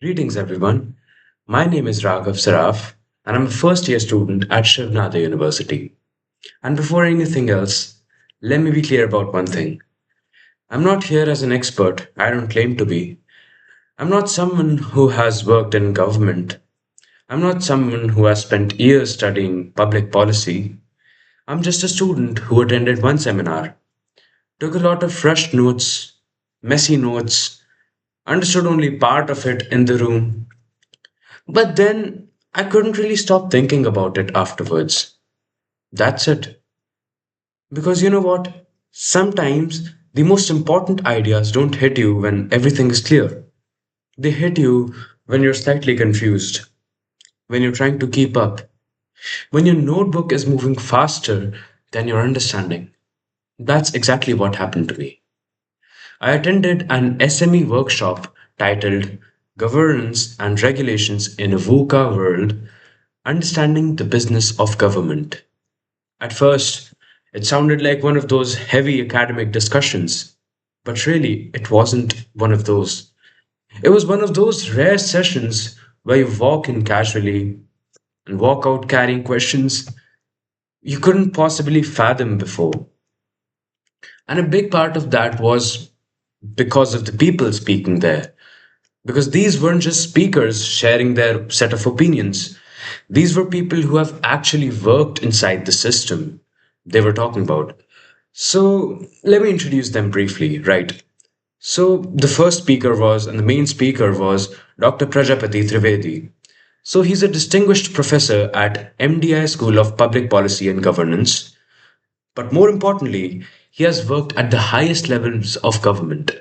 Greetings, everyone. My name is Raghav Saraf, and I'm a first year student at Shivnada University. And before anything else, let me be clear about one thing. I'm not here as an expert, I don't claim to be. I'm not someone who has worked in government. I'm not someone who has spent years studying public policy. I'm just a student who attended one seminar, took a lot of rushed notes, messy notes, understood only part of it in the room. But then I couldn't really stop thinking about it afterwards. That's it. Because you know what? Sometimes the most important ideas don't hit you when everything is clear. They hit you when you're slightly confused, when you're trying to keep up, when your notebook is moving faster than your understanding. That's exactly what happened to me. I attended an SME workshop titled Governance and Regulations in a VUCA World, Understanding the Business of Government. At first, it sounded like one of those heavy academic discussions, but really, it wasn't one of those. It was one of those rare sessions where you walk in casually and walk out carrying questions you couldn't possibly fathom before. And a big part of that was because of the people speaking there. Because these weren't just speakers sharing their set of opinions, these were people who have actually worked inside the system they were talking about. So let me introduce them briefly, right? So the first speaker was, and the main speaker was Dr. Prajapati Trivedi. So he's a distinguished professor at MDI School of Public Policy and Governance. But more importantly, he has worked at the highest levels of government.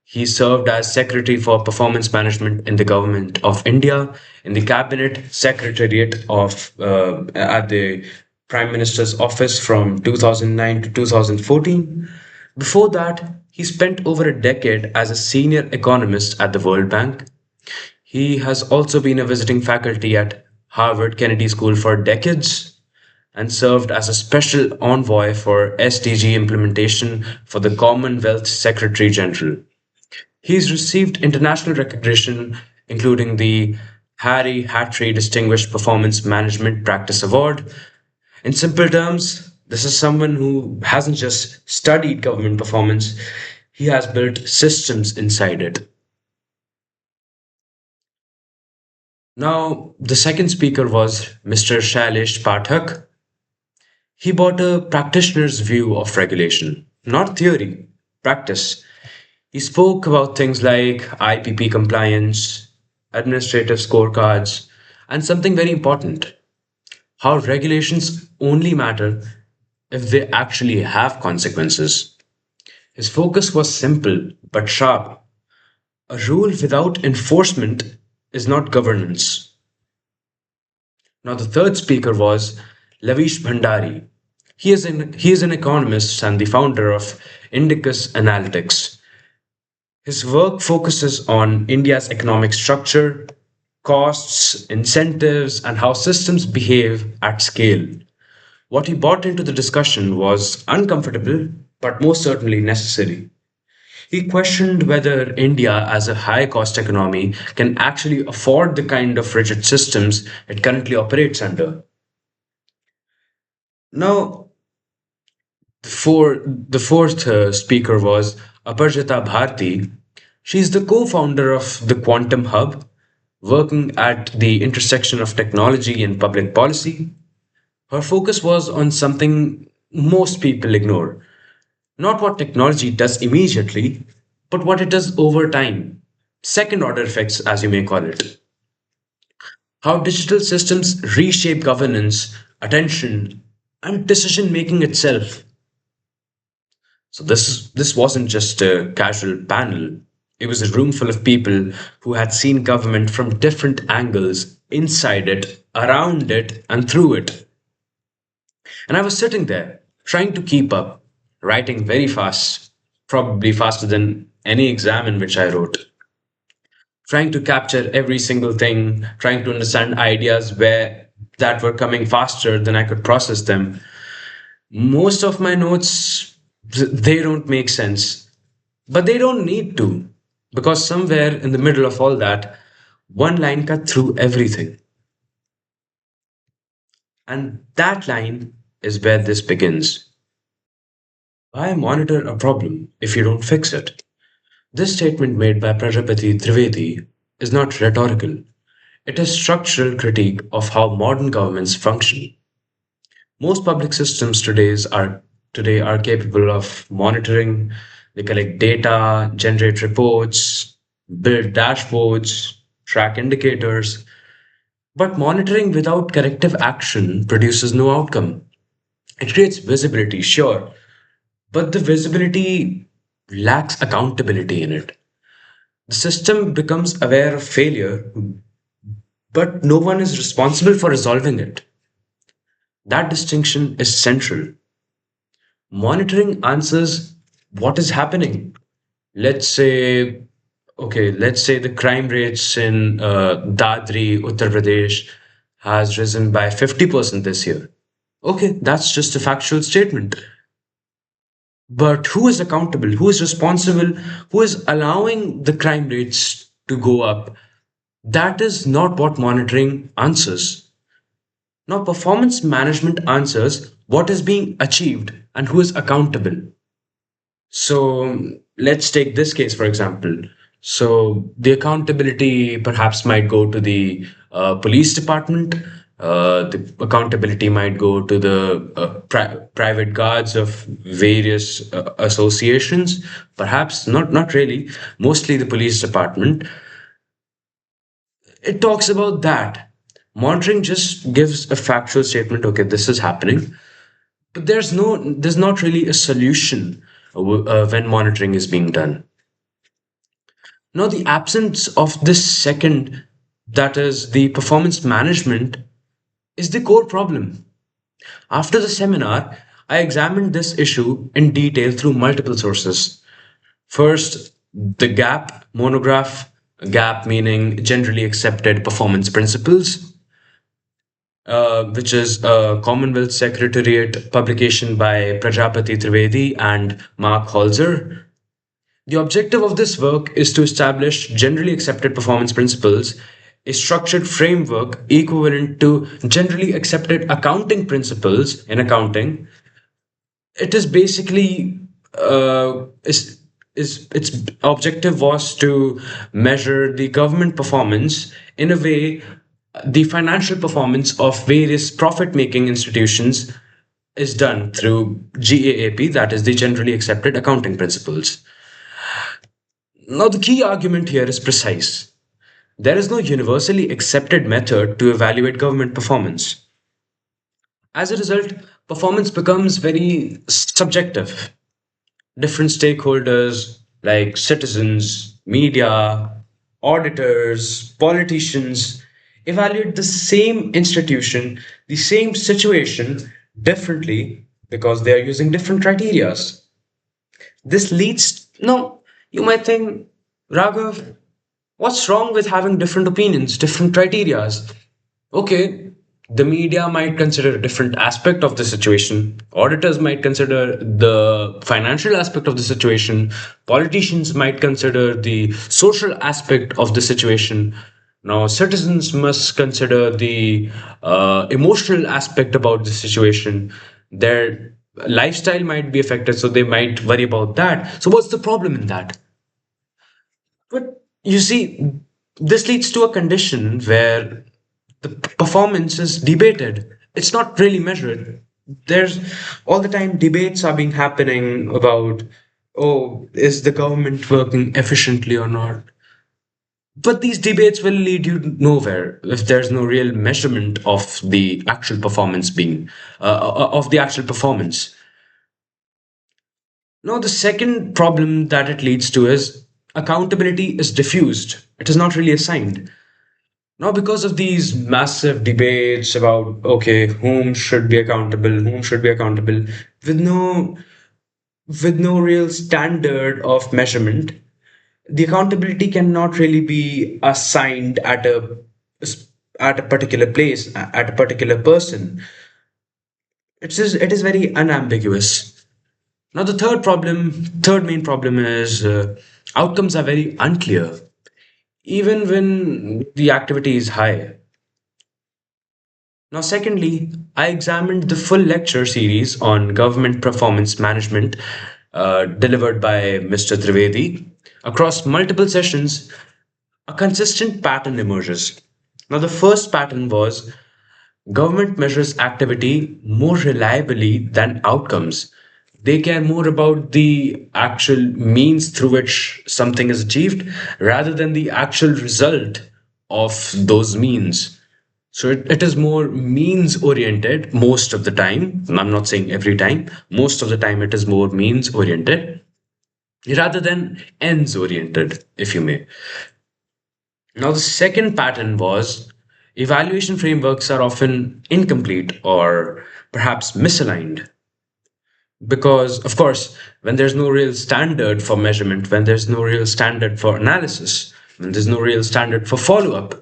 He served as Secretary for Performance Management in the Government of India, in the Cabinet Secretariat of at the Prime Minister's office from 2009 to 2014. Before that, he spent over a decade as a senior economist at the World Bank. He has also been a visiting faculty at Harvard Kennedy School for decades and served as a special envoy for SDG implementation for the Commonwealth Secretary General. He's received international recognition, including the Harry Hattrey Distinguished Performance Management Practice Award. In simple terms, this is someone who hasn't just studied government performance, he has built systems inside it. Now, the second speaker was Mr. Shailesh Pathak. He brought a practitioner's view of regulation, not theory, practice. He spoke about things like IPP compliance, administrative scorecards, and something very important, how regulations only matter if they actually have consequences. His focus was simple but sharp. A rule without enforcement is not governance. Now, the third speaker was Lavish Bhandari. He is an economist and the founder of Indicus Analytics. His work focuses on India's economic structure, costs, incentives, and how systems behave at scale. What he brought into the discussion was uncomfortable, but most certainly necessary. He questioned whether India, as a high cost economy, can actually afford the kind of rigid systems it currently operates under. Now, the fourth speaker was Aparjita Bharti. She's the co founder of the Quantum Hub, working at the intersection of technology and public policy. Her focus was on something most people ignore, not what technology does immediately, but what it does over time. Second order effects, as you may call it. How digital systems reshape governance, attention, and decision making itself. So this wasn't just a casual panel. It was a room full of people who had seen government from different angles, inside it, around it, and through it. And I was sitting there, trying to keep up, writing very fast, probably faster than any exam in which I wrote, trying to capture every single thing, trying to understand ideas where that were coming faster than I could process them. Most of my notes, they don't make sense, but they don't need to, because somewhere in the middle of all that One line cut through everything. And that line is where this begins. Why monitor a problem if you don't fix it? This statement made by Prajapati Trivedi is not rhetorical. It is structural critique of how modern governments function. Most public systems today are capable of monitoring. They collect data, generate reports, build dashboards, track indicators. But monitoring without corrective action produces no outcome. It creates visibility, sure, but the visibility lacks accountability in it. The system becomes aware of failure, but no one is responsible for resolving it. That distinction is central. Monitoring answers what is happening. Let's say, let's say the crime rates in Dadri, Uttar Pradesh has risen by 50% this year. Okay, that's just a factual statement. But who is accountable? Who is responsible? Who is allowing the crime rates to go up? That is not what monitoring answers. Now, performance management answers what is being achieved and who is accountable. So, let's take this case, for example. So, the accountability perhaps might go to the police department. The accountability might go to the private guards of various associations. Perhaps not really. Mostly the police department. It talks about that. Monitoring just gives a factual statement. Okay, this is happening, but there's not really a solution when monitoring is being done. Now, the absence of this second, that is the performance management, is the core problem. After the seminar, I examined this issue in detail through multiple sources. First, the GAP monograph, GAP meaning generally accepted performance principles, which is a Commonwealth Secretariat publication by Prajapati Trivedi and Mark Holzer. The objective of this work is to establish generally accepted performance principles, a structured framework equivalent to generally accepted accounting principles in accounting. It is basically is its objective was to measure the government performance in a way the financial performance of various profit making institutions is done through GAAP, that is the generally accepted accounting principles. Now, the key argument here is precise. There is no universally accepted method to evaluate government performance. As a result, performance becomes very subjective. Different stakeholders like citizens, media, auditors, politicians evaluate the same institution, the same situation differently because they are using different criterias. This leads, no, you might think, Raghav, what's wrong with having different opinions, different criterias? Okay, the media might consider a different aspect of the situation. Auditors might consider the financial aspect of the situation. Politicians might consider the social aspect of the situation. Now, citizens must consider the emotional aspect about the situation. Their lifestyle might be affected, so they might worry about that. So, what's the problem in that? But you see, this leads to a condition where the performance is debated. It's not really measured. There's all the time debates are being happening about, oh, is the government working efficiently or not? But these debates will lead you nowhere if there's no real measurement of the actual performance being of the actual performance. Now, the second problem that it leads to is accountability is diffused. It is not really assigned. Now, because of these massive debates about, okay, whom should be accountable, with no with no real standard of measurement, the accountability cannot really be assigned at a particular place, at a particular person. It is very unambiguous. Now, third main problem is outcomes are very unclear. even when the activity is high. Now, secondly, I examined the full lecture series on government performance management delivered by Mr. Trivedi. Across multiple sessions, a consistent pattern emerges. Now, the first pattern was government measures activity more reliably than outcomes. They care more about the actual means through which something is achieved rather than the actual result of those means. So it is more means oriented most of the time. I'm not saying every time. Most of the time, it is more means oriented rather than ends oriented, if you may. Now, the second pattern was evaluation frameworks are often incomplete or perhaps misaligned because, of course, when there's no real standard for measurement, when there's no real standard for analysis, when there's no real standard for follow up,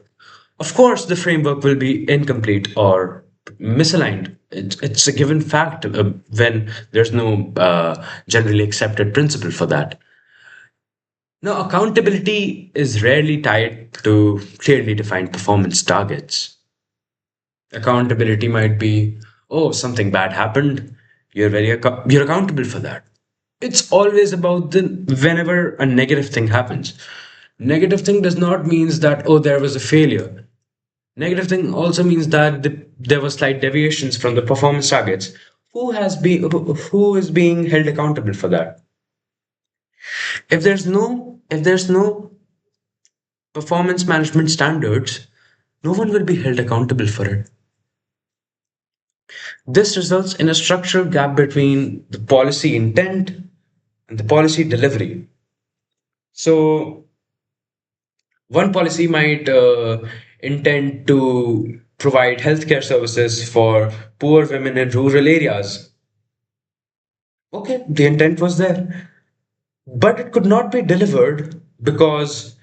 of course, the framework will be incomplete or misaligned. It's a given fact when there's no generally accepted principle for that. Now, accountability is rarely tied to clearly defined performance targets. Accountability might be, oh, something bad happened. You're accountable for that. It's always about the whenever a negative thing happens. Negative thing does not means that oh there was a failure. Negative thing also means that there were slight deviations from the performance targets. Who is being held accountable for that? If there's no performance management standards, no one will be held accountable for it. This results in a structural gap between the policy intent and the policy delivery. So, one policy might intend to provide healthcare services for poor women in rural areas. Okay, the intent was there, but it could not be delivered because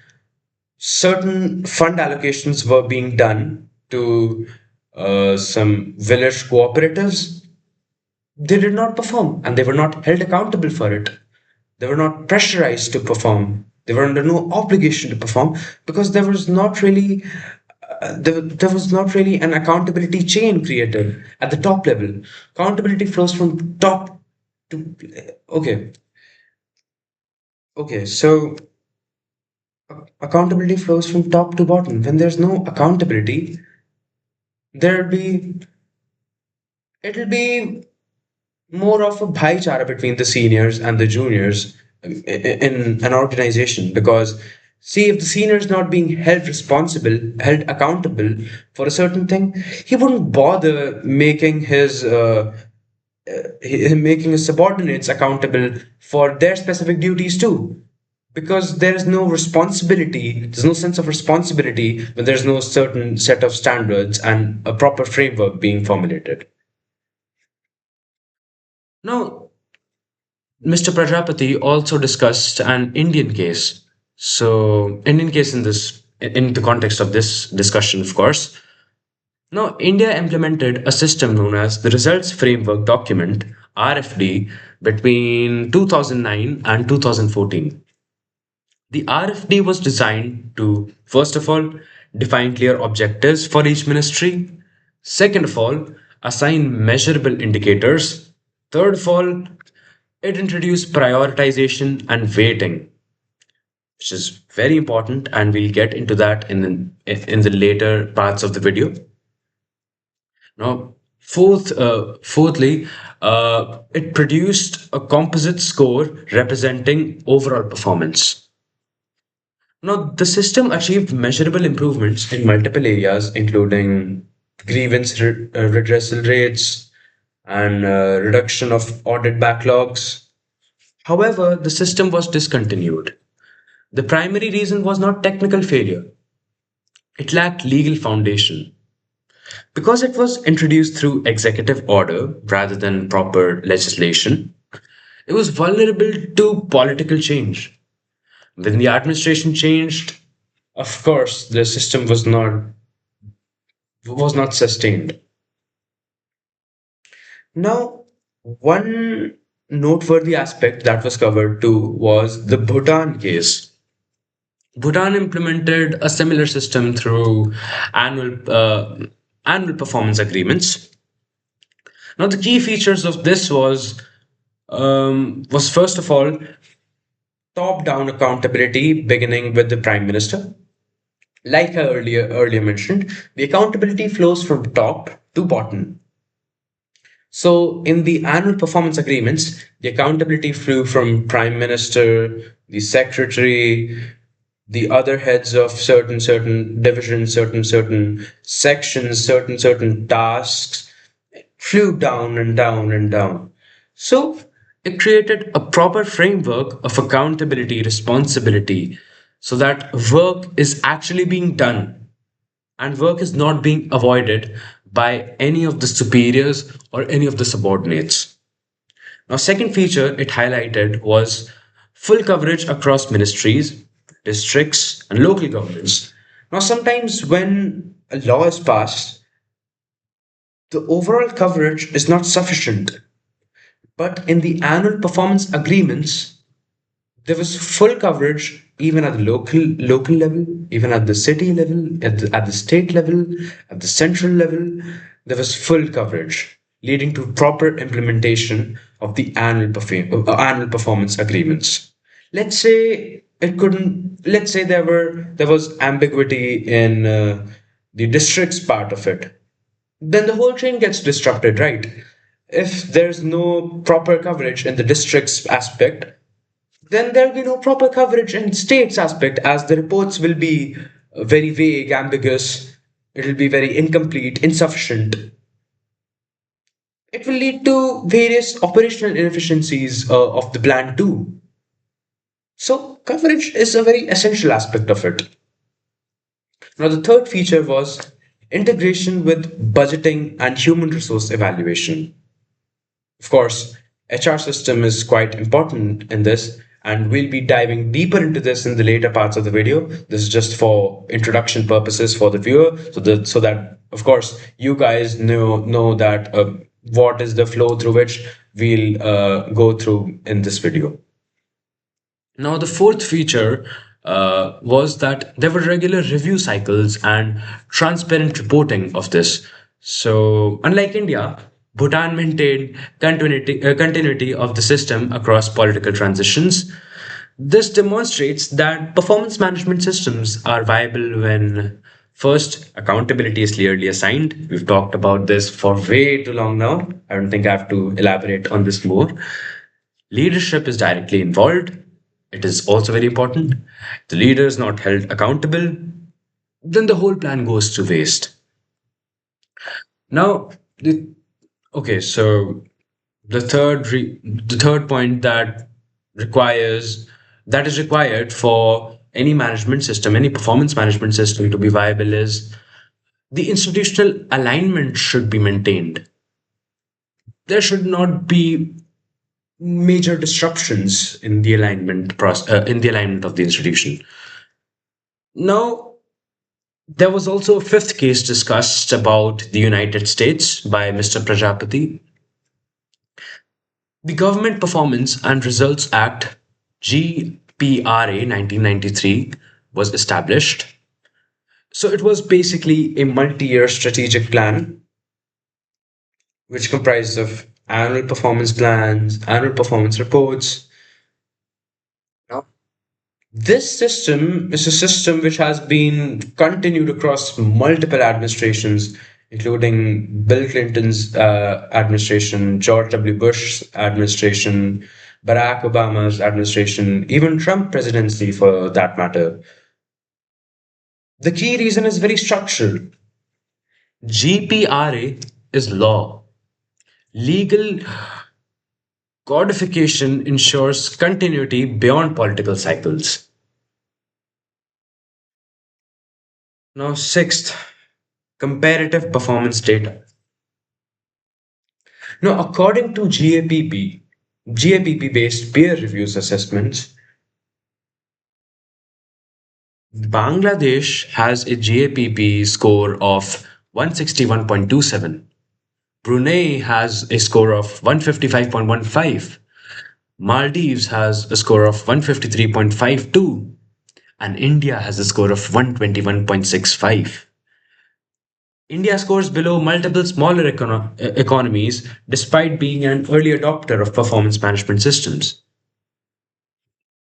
certain fund allocations were being done to some village cooperatives. They did not perform and they were not held accountable for it. They were not pressurized to perform. They were under no obligation to perform because there was not really an accountability chain created at the top level. Accountability flows from top to okay. Okay, so accountability flows from top to bottom. When there's no accountability, there'll be it'll be more of a bhaichara between the seniors and the juniors in an organization because see if the senior is not being held accountable for a certain thing, he wouldn't bother making his subordinates accountable for their specific duties too, because there is no responsibility, there's no sense of responsibility when there's no certain set of standards and a proper framework being formulated. Now, Mr. Prajapati also discussed an Indian case. So, Indian case in the context of this discussion, of course. Now, India implemented a system known as the Results Framework Document (RFD) between 2009 and 2014. The RFD was designed to, first of all, define clear objectives for each ministry. Second of all, assign measurable indicators. Third of all, it introduced prioritization and weighting, which is very important, and we'll get into that in the later parts of the video. Now, fourthly, it produced a composite score representing overall performance. Now, the system achieved measurable improvements in multiple areas, including redressal rates and reduction of audit backlogs. However, the system was discontinued. The primary reason was not technical failure, it lacked legal foundation. Because it was introduced through executive order rather than proper legislation, it was vulnerable to political change. When the administration changed, of course, the system was not sustained. Now, one noteworthy aspect that was covered too was the Bhutan case. Bhutan implemented a similar system through annual annual performance agreements. Now, the key features of this was first of all top-down accountability, beginning with the prime minister. Like I earlier mentioned, the accountability flows from top to bottom. So, in the annual performance agreements, the accountability flew from prime minister, the secretary, the other heads of certain divisions, certain sections, certain tasks, flew down and down and down. So it created a proper framework of accountability, responsibility, so that work is actually being done and work is not being avoided by any of the superiors or any of the subordinates. Now, second feature it highlighted was full coverage across ministries, districts, and local governments. Now, sometimes when a law is passed, the overall coverage is not sufficient. But in the annual performance agreements, there was full coverage even at the local level, even at the city level, at the state level, at the central level. There was full coverage, leading to proper implementation of the annual performance agreements. Let's say it couldn't. Let's say there was ambiguity in the districts part of it, then the whole chain gets disrupted, right? If there's no proper coverage in the district's aspect, then there'll be no proper coverage in states aspect, as the reports will be very vague, ambiguous, it'll be very incomplete, insufficient. It will lead to various operational inefficiencies of the plan too. So coverage is a very essential aspect of it. Now, the third feature was integration with budgeting and human resource evaluation. Of course, HR system is quite important in this, and we'll be diving deeper into this in the later parts of the video. This is just for introduction purposes for the viewer, so that of course you guys know that what is the flow through which we'll go through in this video. Now, the fourth feature was that there were regular review cycles and transparent reporting of this. So, unlike India, Bhutan maintained continuity of the system across political transitions. This demonstrates that performance management systems are viable when first accountability is clearly assigned. We've talked about this for way too long now. I don't think I have to elaborate on this more. Leadership is directly involved. It is also very important. The leader is not held accountable, then the whole plan goes to waste. Now, okay, so the third point requires that is required for any management system, any performance management system to be viable is the institutional alignment should be maintained. There should not be major disruptions in the alignment in the alignment of the institution. Now, there was also a fifth case discussed about the United States by Mr. Prajapati. The Government Performance and Results Act, GPRA 1993, was established. So it was basically a multi-year strategic plan which comprises of annual performance plans, annual performance reports. Now, this system is a system which has been continued across multiple administrations, including Bill Clinton's administration, George W. Bush's administration, Barack Obama's administration, even Trump presidency for that matter. The key reason is very structural. GPRA is law. Legal codification ensures continuity beyond political cycles. Now, sixth, comparative performance data. Now, according to GAPP based peer reviews assessments, Bangladesh has a GAPP score of 161.27. Brunei has a score of 155.15. Maldives has a score of 153.52. and India has a score of 121.65. India scores below multiple smaller economies despite being an early adopter of performance management systems.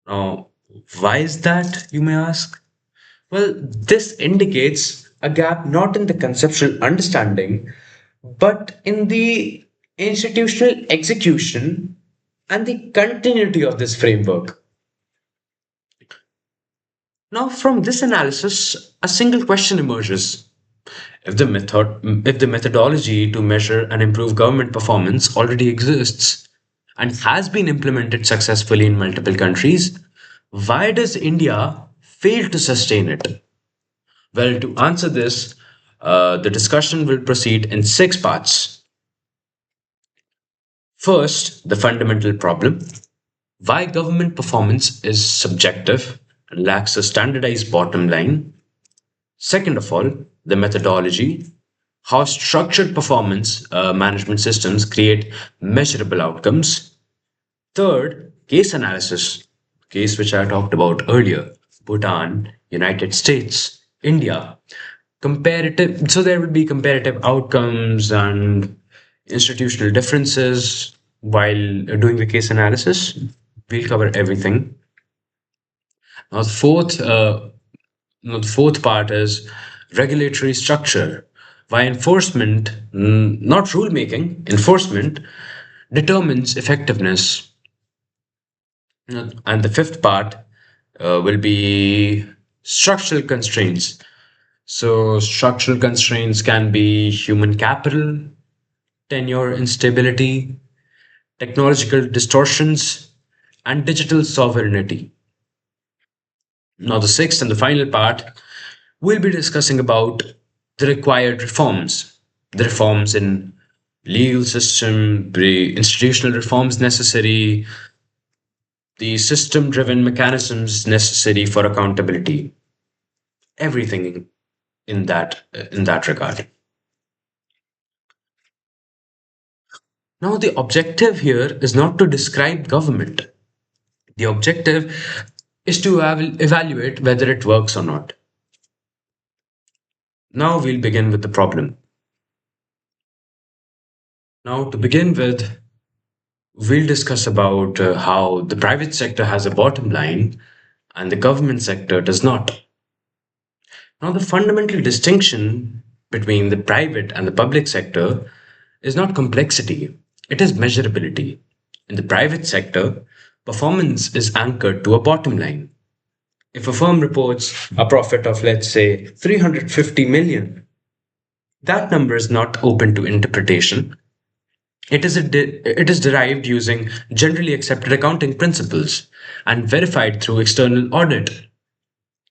Now, why is that, you may ask? Well, this indicates a gap not in the conceptual understanding, but in the institutional execution and the continuity of this framework. Now, from this analysis, a single question emerges. If the methodology to measure and improve government performance already exists and has been implemented successfully in multiple countries, why does India fail to sustain it? Well, to answer this, the discussion will proceed in six parts. First, the fundamental problem, why government performance is subjective and lacks a standardized bottom line. Second of all, the methodology, how structured performance management systems create measurable outcomes. Third, case analysis, case which I talked about earlier, Bhutan, United States, India. Comparative, so there would be comparative outcomes and institutional differences while doing the case analysis. We'll cover everything. Now, the fourth part is regulatory structure. Why enforcement, not rulemaking, enforcement determines effectiveness. And the fifth part will be structural constraints. So, structural constraints can be human capital, tenure instability, technological distortions, and digital sovereignty. Now, the sixth and the final part, we'll be discussing about the required reforms, the reforms in legal system, the institutional reforms necessary, the system driven mechanisms necessary for accountability, everything in that regard. Now, the objective here is not to describe government. The objective is to evaluate whether it works or not. Now we'll begin with the problem. Now, to begin with, we'll discuss about how the private sector has a bottom line and the government sector does not. Now, the fundamental distinction between the private and the public sector is not complexity, it is measurability. In the private sector, performance is anchored to a bottom line. If a firm reports a profit of, let's say, 350 million, that number is not open to interpretation. It is derived using generally accepted accounting principles and verified through external audit.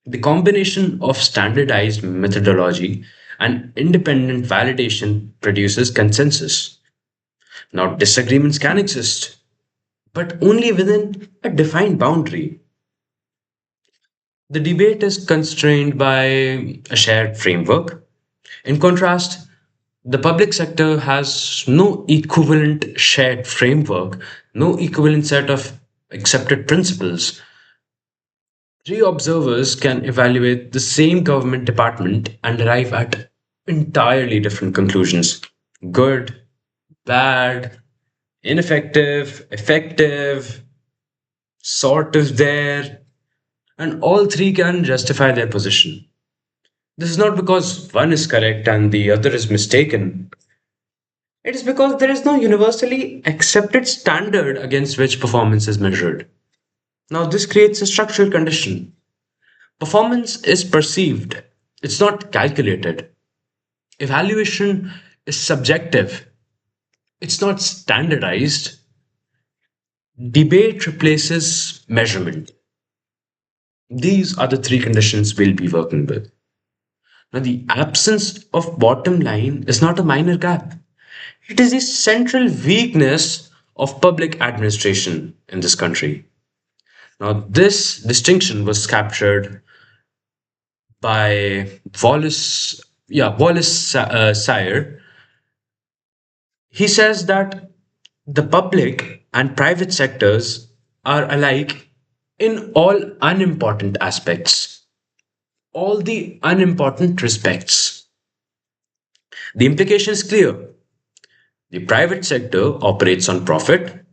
The combination of standardized methodology and independent validation produces consensus. Now, disagreements can exist, but only within a defined boundary. The debate is constrained by a shared framework. In contrast, the public sector has no equivalent shared framework, no equivalent set of accepted principles. Three observers can evaluate the same government department and arrive at entirely different conclusions. Good, bad, ineffective, effective, sort of there, and all three can justify their position. This is not because one is correct and the other is mistaken. It is because there is no universally accepted standard against which performance is measured. Now, this creates a structural condition. Performance is perceived, it's not calculated. Evaluation is subjective, it's not standardized. Debate replaces measurement. These are the three conditions we'll be working with. Now, the absence of bottom line is not a minor gap. It is the central weakness of public administration in this country. Now, this distinction was captured by Wallace Sire. He says that the public and private sectors are alike in all unimportant aspects. all the unimportant respects. The implication is clear. The private sector operates on profit,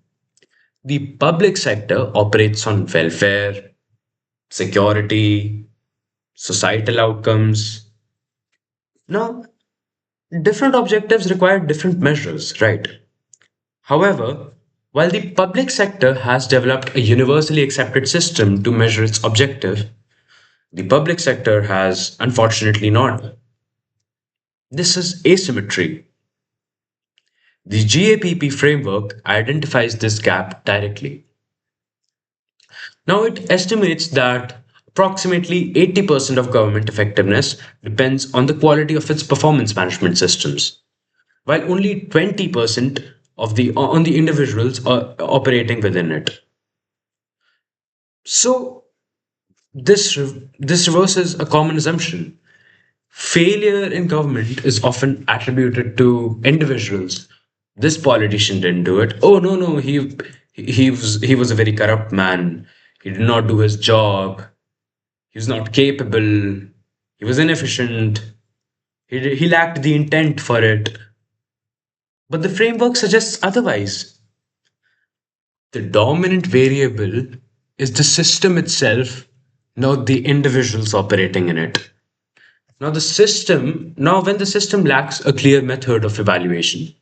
the public sector operates on welfare, security, societal outcomes. Now, different objectives require different measures, right? However, while the public sector has developed a universally accepted system to measure its objective, the public sector has unfortunately not. This is asymmetry. The GAPP framework identifies this gap directly. Now, it estimates that approximately 80% of government effectiveness depends on the quality of its performance management systems, while only 20% of the on the individuals are operating within it. So this reverses a common assumption. Failure in government is often attributed to individuals. This politician didn't do it. Oh no, he was a very corrupt man. He did not do his job. He was not capable. He was inefficient. He lacked the intent for it. But the framework suggests otherwise. The dominant variable is the system itself, not the individuals operating in it. Now when the system lacks a clear method of evaluation,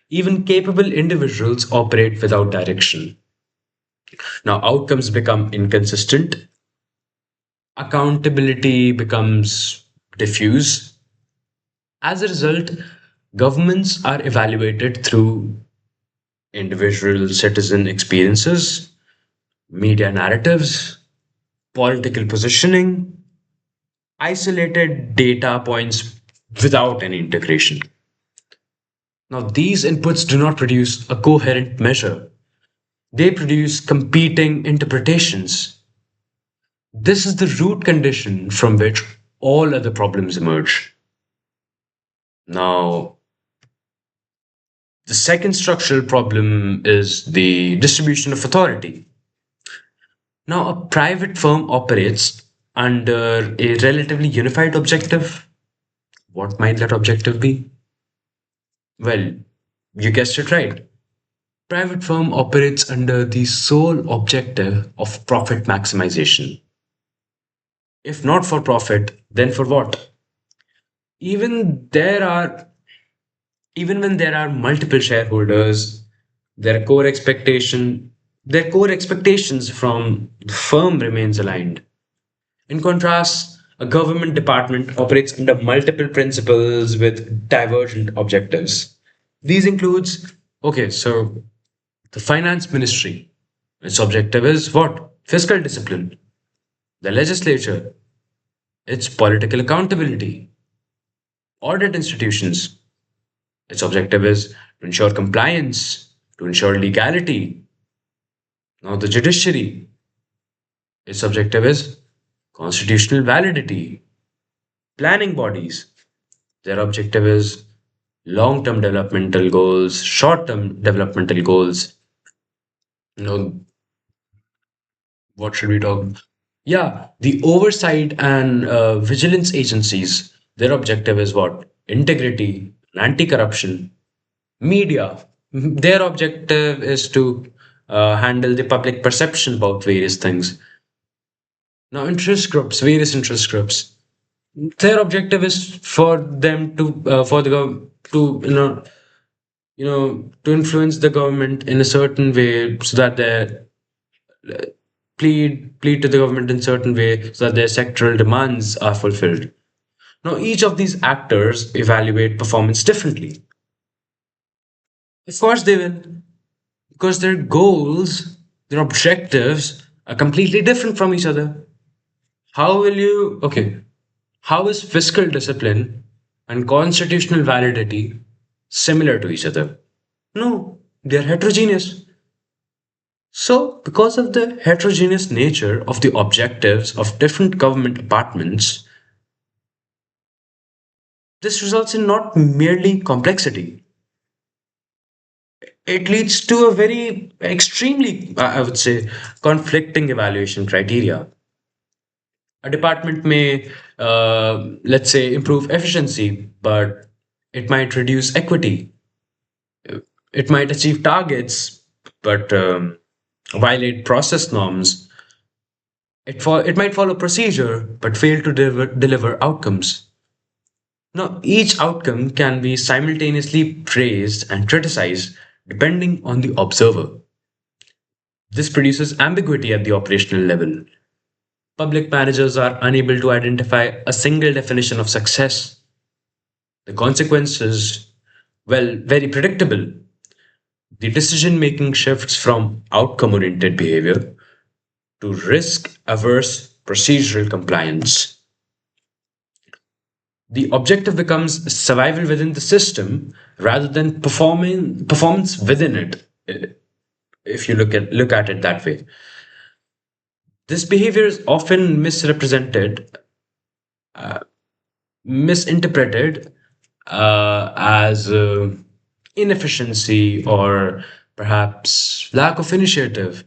even capable individuals operate without direction. Now outcomes become inconsistent, accountability becomes diffuse. As a result, governments are evaluated through individual citizen experiences, media narratives, political positioning, isolated data points without any integration. Now, these inputs do not produce a coherent measure, they produce competing interpretations. This is the root condition from which all other problems emerge. Now, the second structural problem is the distribution of authority. Now, a private firm operates under a relatively unified objective. What might that objective be? Well, you guessed it right. Private firm operates under the sole objective of profit maximization. If not for profit, then for what? Even there are Even when there are multiple shareholders, their core expectation their core expectations from the firm remains aligned. In contrast, a government department operates under multiple principles with divergent objectives. These includes okay, so the finance ministry, its objective is what? Fiscal discipline. The legislature, its political accountability. Audit institutions, its objective is to ensure compliance, to ensure legality. Now, the judiciary, its objective is constitutional validity. Planning bodies, their objective is long term developmental goals, short term developmental goals. You know, what should we talk? Yeah, the oversight and vigilance agencies, their objective is what? Integrity, anti corruption. Media, their objective is to handle the public perception about various things. Now, various interest groups, their objective is for them to for the to to influence the government in a certain way so that they plead to the government in certain way so that their sectoral demands are fulfilled. Now, each of these actors evaluate performance differently. Of course, they will, because their goals, their objectives are completely different from each other. How will you, okay, how is fiscal discipline and constitutional validity similar to each other? No, they're heterogeneous. So, because of the heterogeneous nature of the objectives of different government departments, this results in not merely complexity, it leads to a very extremely, I would say, conflicting evaluation criteria. A department may, let's say, improve efficiency, but it might reduce equity. It might achieve targets, but violate process norms. It might follow procedure, but fail to deliver outcomes. Now, each outcome can be simultaneously praised and criticized depending on the observer. This produces ambiguity at the operational level. Public managers are unable to identify a single definition of success. The consequences, well, very predictable. The decision making shifts from outcome oriented behavior to risk averse procedural compliance. The objective becomes survival within the system rather than performance within it, if you look at it that way. This behavior is often misrepresented, misinterpreted as inefficiency or perhaps lack of initiative.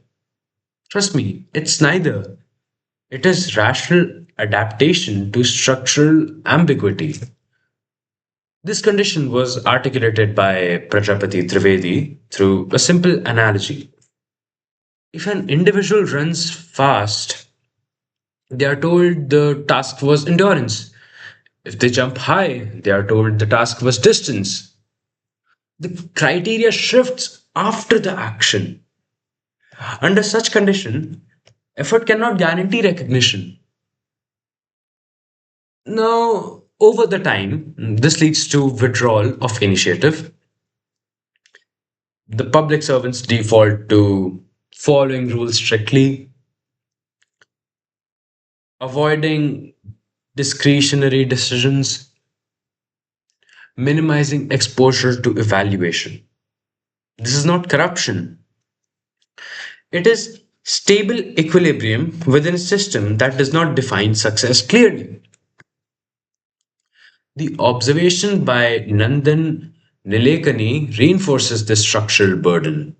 Trust me, it's neither. It is rational adaptation to structural ambiguity. This condition was articulated by Prajapati Trivedi through a simple analogy. If an individual runs fast, they are told the task was endurance. If they jump high, they are told the task was distance. The criteria shifts after the action. Under such condition, effort cannot guarantee recognition. Now, over the time, this leads to withdrawal of initiative. The public servants default to following rules strictly, avoiding discretionary decisions, minimizing exposure to evaluation. This is not corruption. It is stable equilibrium within a system that does not define success clearly. The observation by Nandan Nilekani reinforces this structural burden.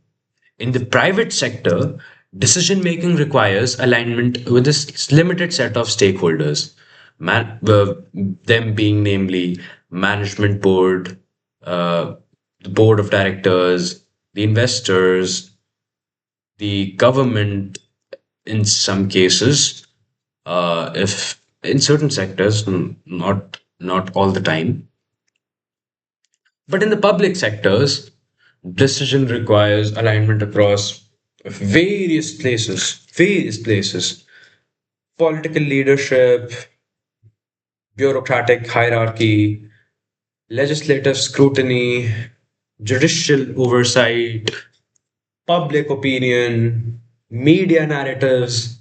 In the private sector, decision making requires alignment with a limited set of stakeholders, them being namely management board, the board of directors, the investors, the government in some cases, if in certain sectors, not all the time, but in the public sectors, decision requires alignment across various places, political leadership, bureaucratic hierarchy, legislative scrutiny, judicial oversight, public opinion, media narratives.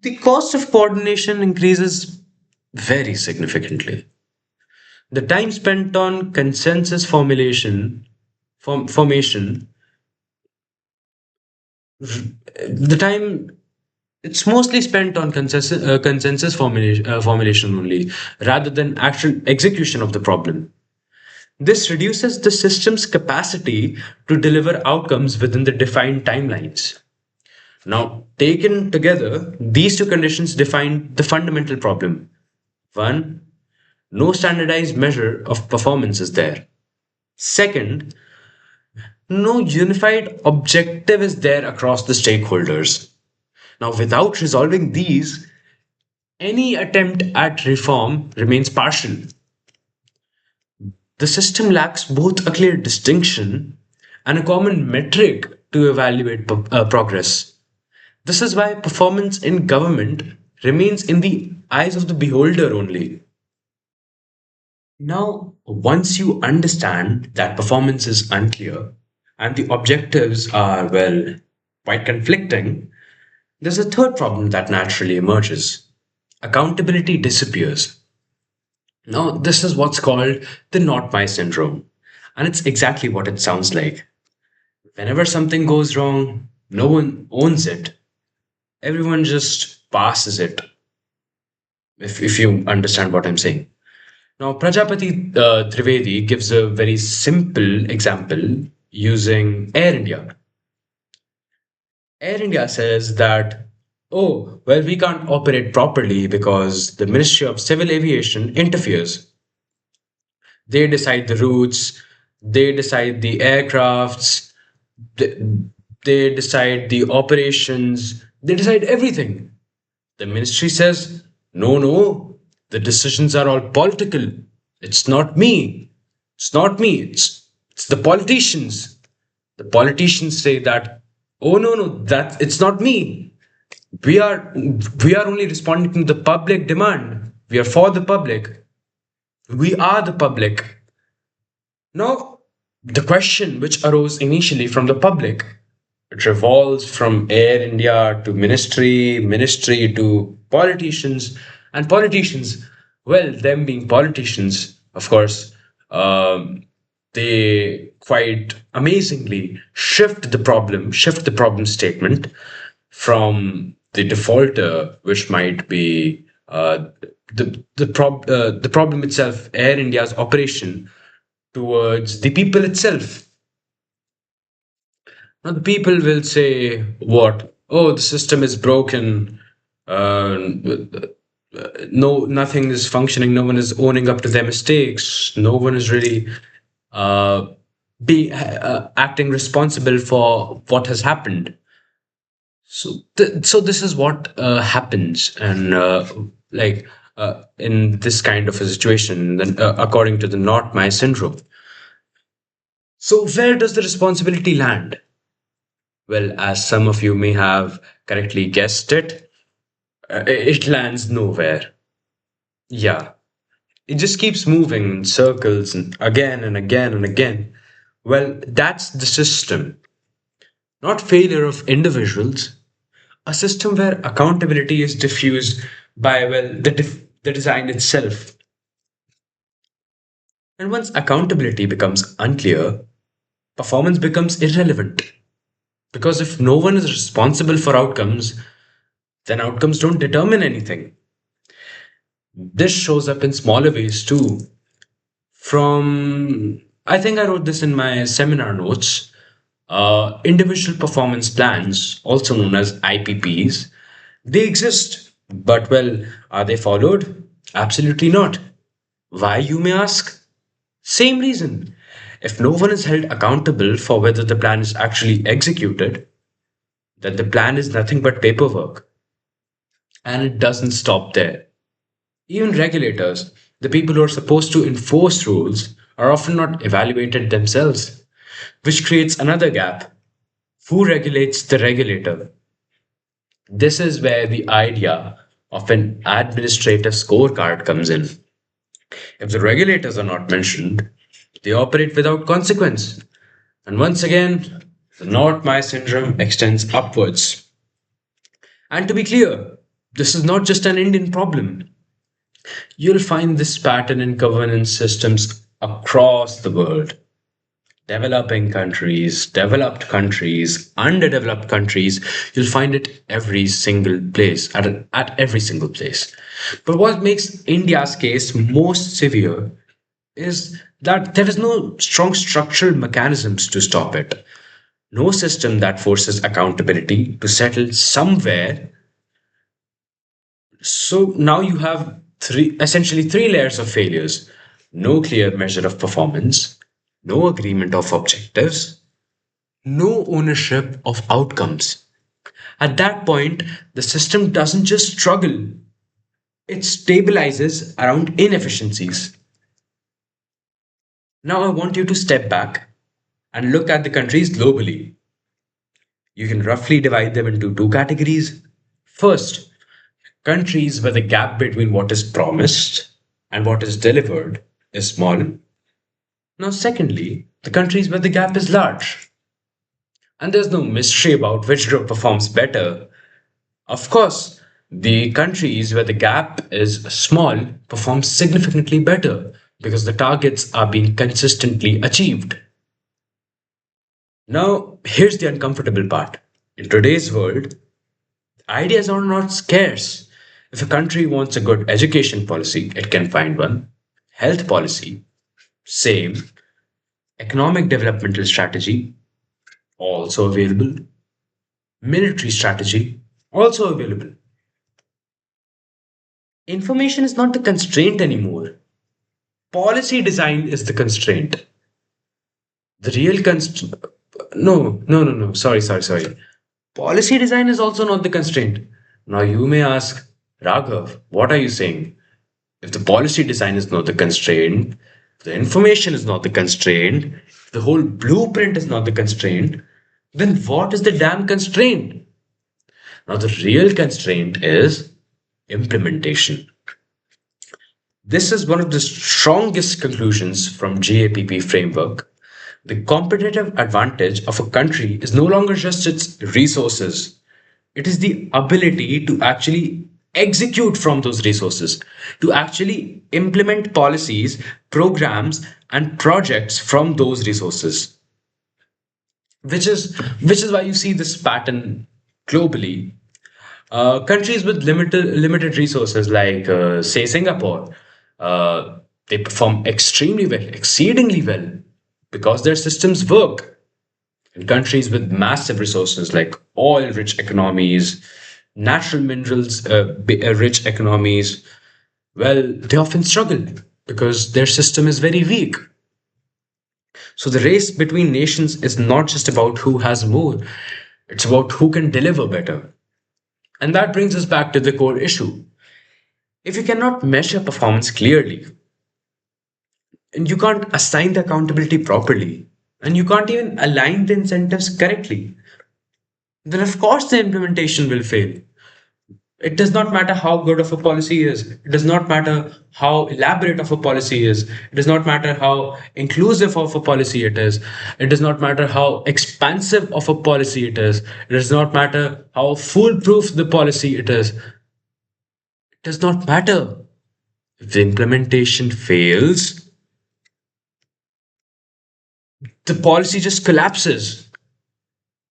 The cost of coordination increases very significantly. The time spent on consensus formation, the time it's mostly spent on consensus formulation only, rather than actual execution of the problem. This reduces the system's capacity to deliver outcomes within the defined timelines. Now, taken together, these two conditions define the fundamental problem. One, no standardized measure of performance is there. Second, no unified objective is there across the stakeholders. Now, without resolving these, any attempt at reform remains partial. The system lacks both a clear distinction and a common metric to evaluate progress. This is why performance in government remains in the eyes of the beholder only. Now, once you understand that performance is unclear and the objectives are, well, quite conflicting, there's a third problem that naturally emerges. Accountability disappears. Now, this is what's called the not my syndrome. And it's exactly what it sounds like. Whenever something goes wrong, no one owns it. Everyone just passes it, if you understand what I'm saying. Now, Prajapati Trivedi gives a very simple example using Air India. Air India says that Oh, well, we can't operate properly because the Ministry of Civil Aviation interferes. They decide the routes, they decide the aircrafts, they, they decide the operations, they decide everything. The ministry says, no, no, the decisions are all political. It's not me. It's not me. It's the politicians. The politicians say that, oh, no, no, that it's not me. We are we are only responding to the public demand. We are for the public. We are the public. Now, the question which arose initially from the public, it revolves from Air India to ministry, ministry to politicians, and politicians, well, them being politicians, of course, they quite amazingly shift the problem statement from the defaulter, which might be the problem itself, Air India's operation, towards the people itself. Now, the people will say, what? Oh, the system is broken. No, nothing is functioning. No one is owning up to their mistakes. No one is really uh, acting responsible for what has happened. So this is what happens, and in this kind of a situation, then according to the not my syndrome. So where does the responsibility land? Well, as some of you may have correctly guessed it, it lands nowhere. Yeah, it just keeps moving in circles and again and again and again. Well, that's the system, not failure of individuals. A system where accountability is diffused by, well, the design itself. And once accountability becomes unclear, performance becomes irrelevant. Because if no one is responsible for outcomes, then outcomes don't determine anything. This shows up in smaller ways too. From, I think I wrote this in my seminar notes, individual performance plans, also known as IPPs, they exist. But well, are they followed? Absolutely not. Why, you may ask? Same reason. If no one is held accountable for whether the plan is actually executed, then the plan is nothing but paperwork. And it doesn't stop there. Even regulators, the people who are supposed to enforce rules, are often not evaluated themselves, which creates another gap. Who regulates the regulator? This is where the idea of an administrative scorecard comes in. If the regulators are not mentioned, they operate without consequence. And once again, the not my syndrome extends upwards. And to be clear, this is not just an Indian problem. You'll find this pattern in governance systems across the world. Developing countries, developed countries, underdeveloped countries, you'll find it every single place, at every single place. But what makes India's case most severe is that there is no strong structural mechanisms to stop it. No system that forces accountability to settle somewhere. So now you have essentially three layers of failures. No clear measure of performance, no agreement of objectives, no ownership of outcomes. At that point, the system doesn't just struggle, it stabilizes around inefficiencies. Now I want you to step back and look at the countries globally. You can roughly divide them into two categories. First, countries where the gap between what is promised and what is delivered is small. Now, secondly, the countries where the gap is large. And there's no mystery about which group performs better. Of course, the countries where the gap is small perform significantly better because the targets are being consistently achieved. Now, here's the uncomfortable part. In today's world, ideas are not scarce. If a country wants a good education policy, it can find one. Health policy, same. Economic developmental strategy, also available. Military strategy, also available. Information is not the constraint anymore. Policy design is the constraint. The real constraint. No, no, no, no. Sorry. Policy design is also not the constraint. Now you may ask, Raghav, what are you saying? If the policy design is not the constraint, the information is not the constraint, the whole blueprint is not the constraint, then what is the damn constraint? Now, the real constraint is implementation. This is one of the strongest conclusions from GAPP framework. The competitive advantage of a country is no longer just its resources. It is the ability to actually execute from those resources, to actually implement policies, programs, and projects from those resources. Which is why you see this pattern globally. Countries with limited resources, like say Singapore, they perform extremely well, exceedingly well, because their systems work. In countries with massive resources like oil-rich economies, natural minerals rich economies, well, they often struggle because their system is very weak. So the race between nations is not just about who has more; it's about who can deliver better. And that brings us back to the core issue. If you cannot measure performance clearly, and you can't assign the accountability properly, and you can't even align the incentives correctly, then of course the implementation will fail. It does not matter how good of a policy is. It does not matter how elaborate of a policy is. It does not matter how inclusive of a policy it is. It does not matter how expansive of a policy it is. It does not matter how foolproof the policy it is. It does not matter. If the implementation fails, the policy just collapses.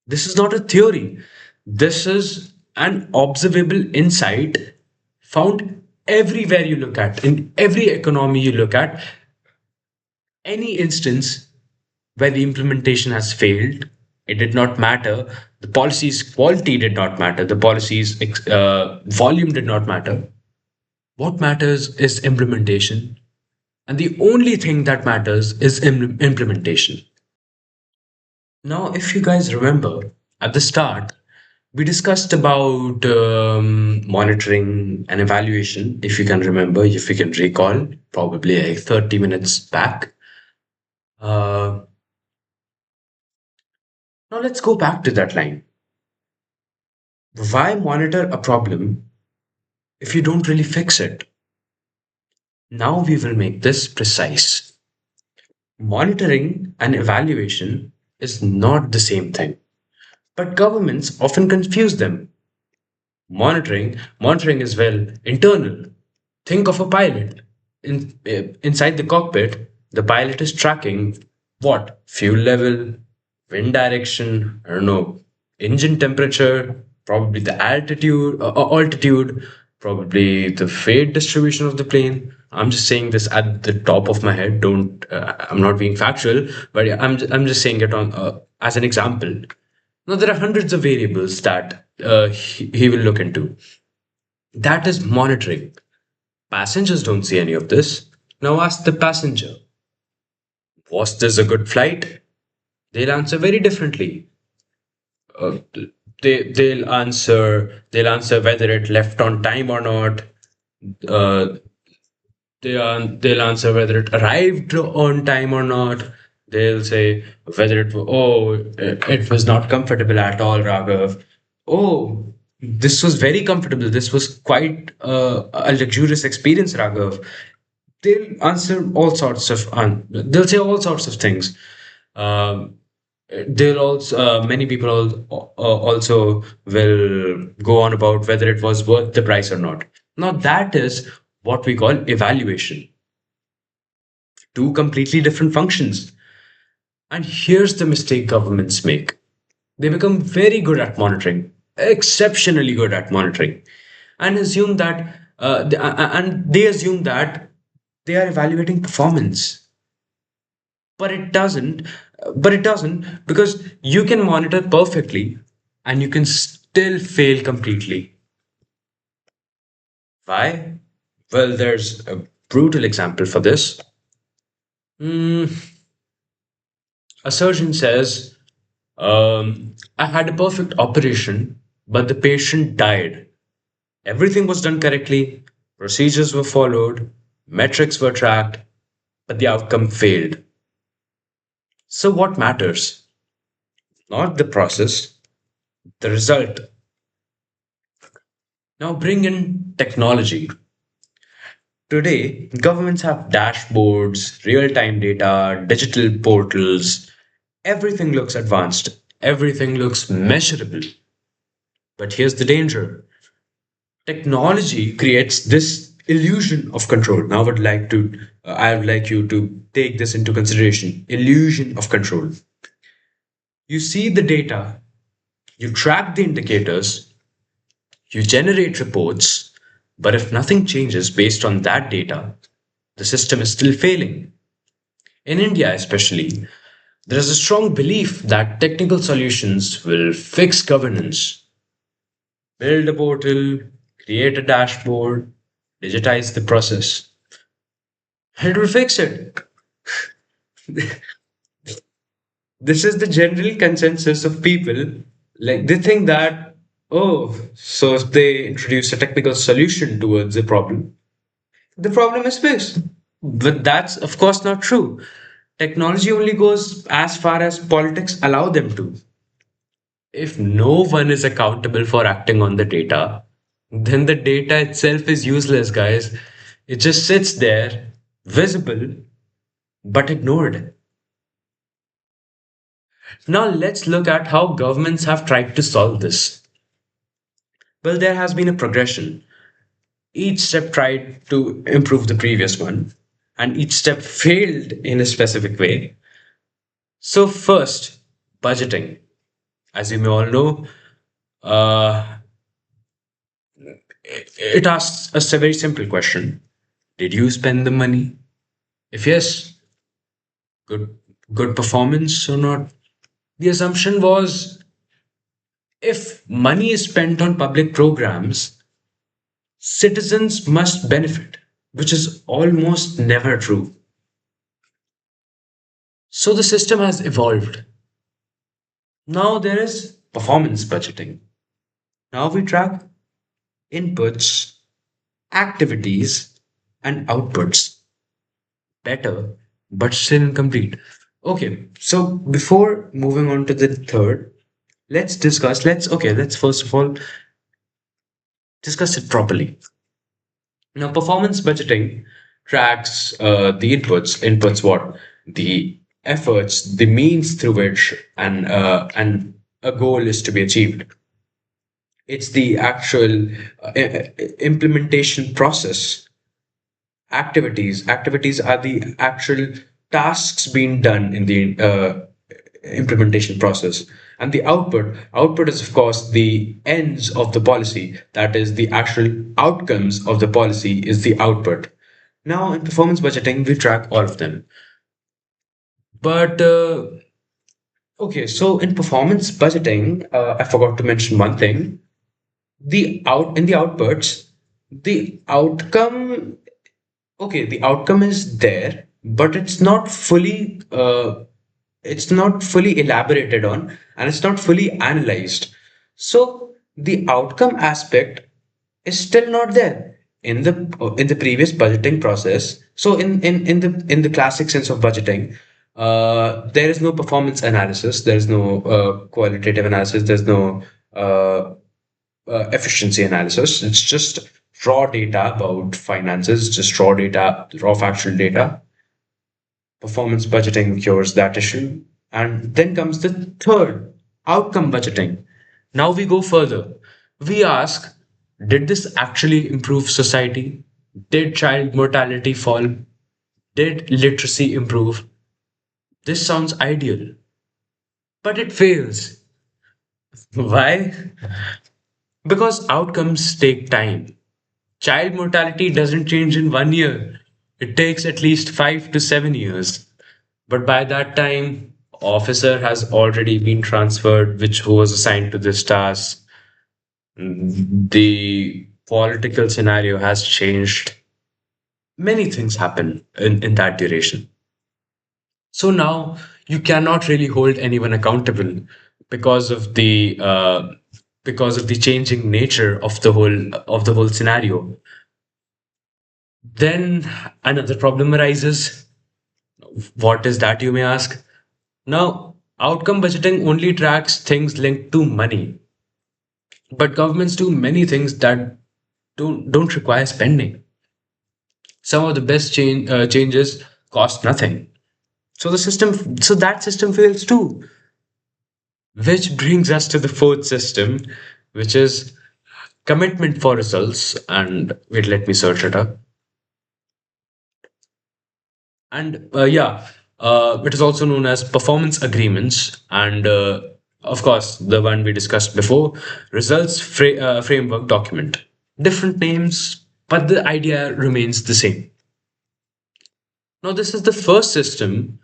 This is not a theory. This is an observable insight found everywhere you look at, in every economy you look at. Any instance where the implementation has failed, it did not matter. The policy's quality did not matter. The policy's volume did not matter. What matters is implementation. And the only thing that matters is implementation. Now, if you guys remember, at the start, we discussed about monitoring and evaluation. If you can remember, if you can recall, probably like 30 minutes back. Uh, Now let's go back to that line. Why monitor a problem if you don't really fix it? Now we will make this precise. Monitoring and evaluation is not the same thing, but governments often confuse them. Monitoring is, well, internal. Think of a pilot. Inside the cockpit, the pilot is tracking what? Fuel level, wind direction, I don't know, engine temperature, probably the altitude, probably the fate distribution of the plane. I'm just saying this at the top of my head. Don't I'm not being factual, but yeah, I'm just saying it on as an example. Now there are hundreds of variables that he will look into. That is monitoring. Passengers don't see any of this. Now ask the passenger, was this a good flight? They'll answer very differently. Uh, they'll answer whether it left on time or not. Uh, they'll answer whether it arrived on time or not. They'll say whether it was not comfortable at all, Raghav. Oh, this was very comfortable. This was quite a luxurious experience, Raghav. They'll answer all sorts of they'll say all sorts of things. Um, they'll also many people also will go on about whether it was worth the price or not. Now that is what we call evaluation. Two completely different functions. And here's the mistake governments make. They become very good at monitoring, exceptionally good at monitoring, and assume that they assume that they are evaluating performance. But it doesn't. But it doesn't, because you can monitor perfectly, and still fail completely. Why? Well, there's a brutal example for this. Hmm, a surgeon says, I had a perfect operation, but the patient died. Everything was done correctly, procedures were followed, metrics were tracked, but the outcome failed. So, what matters? Not the process, the result. Now, bring in technology. Today, governments have dashboards, real time data, digital portals. Everything looks advanced, everything looks measurable. But here's the danger: technology creates this illusion of control. Now, I would like you to take this into consideration: illusion of control. You see the data, you track the indicators, you generate reports, but if nothing changes based on that data, the system is still failing. In India, especially, there is a strong belief that technical solutions will fix governance. Build a portal, create a dashboard, digitize the process. It will fix it. This is the general consensus of people. Like they think that, oh, so if they introduce a technical solution towards the problem is fixed. But that's of course not true. Technology only goes as far as politics allow them to. If no one is accountable for acting on the data, then the data itself is useless, guys. It just sits there, visible, but ignored. Now let's look at how governments have tried to solve this. Well, there has been a progression. Each step tried to improve the previous one, and each step failed in a specific way. So, first, budgeting. As you may all know, uh, it asks us a very simple question: did you spend the money? If yes, good good performance or not? The assumption was if money is spent on public programs, citizens must benefit, which is almost never true. So the system has evolved. Now there is performance budgeting. Now we track inputs, activities, and outputs. Better, but still incomplete. Okay, so before moving on to the third, let's first of all discuss it properly. Now, performance budgeting tracks the inputs what? The efforts, the means through which and a goal is to be achieved. It's the actual implementation process. Activities are the actual tasks being done in the implementation process, and the output is of course the ends of the policy, that is the actual outcomes of the policy is the output. Now in performance budgeting we track all of them, but okay, so in performance budgeting, I forgot to mention one thing. The out in the outputs, the outcome, okay, the outcome is there, but it's not fully elaborated on, and it's not fully analyzed. So the outcome aspect is still not there in the previous budgeting process. So in the classic sense of budgeting, there is no performance analysis, there is no qualitative analysis, there's no uh, efficiency analysis. It's just raw data about finances, just raw data, raw factual data. Performance budgeting cures that issue. And then comes the third, outcome budgeting. Now we go further. We ask, did this actually improve society? Did child mortality fall? Did literacy improve? This sounds ideal, but it fails. Why? Because outcomes take time. Child mortality doesn't change in 1 year. It takes at least 5 to 7 years. But by that time, officer has already been transferred, which who was assigned to this task. The political scenario has changed. Many things happen in that duration. So now you cannot really hold anyone accountable because of the changing nature of the whole scenario. Then another problem arises. What is that, you may ask? Now, outcome budgeting only tracks things linked to money, but governments do many things that don't require spending. Some of the best changes cost nothing. So that system fails too. Which brings us to the fourth system, which is commitment for results. And wait, let me search it up. And it is also known as performance agreements. And of course, the one we discussed before, framework document. Different names, but the idea remains the same. Now, this is the first system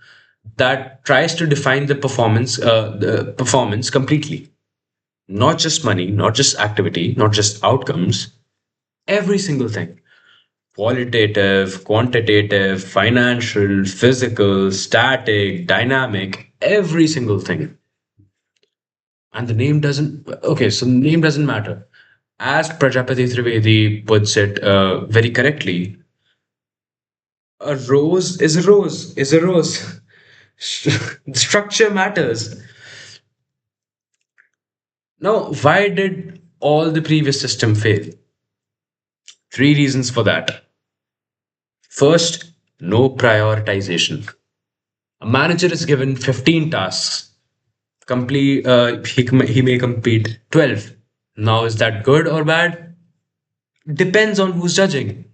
that tries to define the performance completely. Not just money, not just activity, not just outcomes, every single thing. Qualitative, quantitative, financial, physical, static, dynamic, every single thing. And the name doesn't, okay, so the name doesn't matter. As Prajapati Trivedi puts it very correctly, a rose is a rose, is a rose. Structure matters. Now, why did all the previous system fail? Three reasons for that. First, no prioritization. A manager is given 15 tasks. He may complete 12. Now, is that good or bad? Depends on who's judging.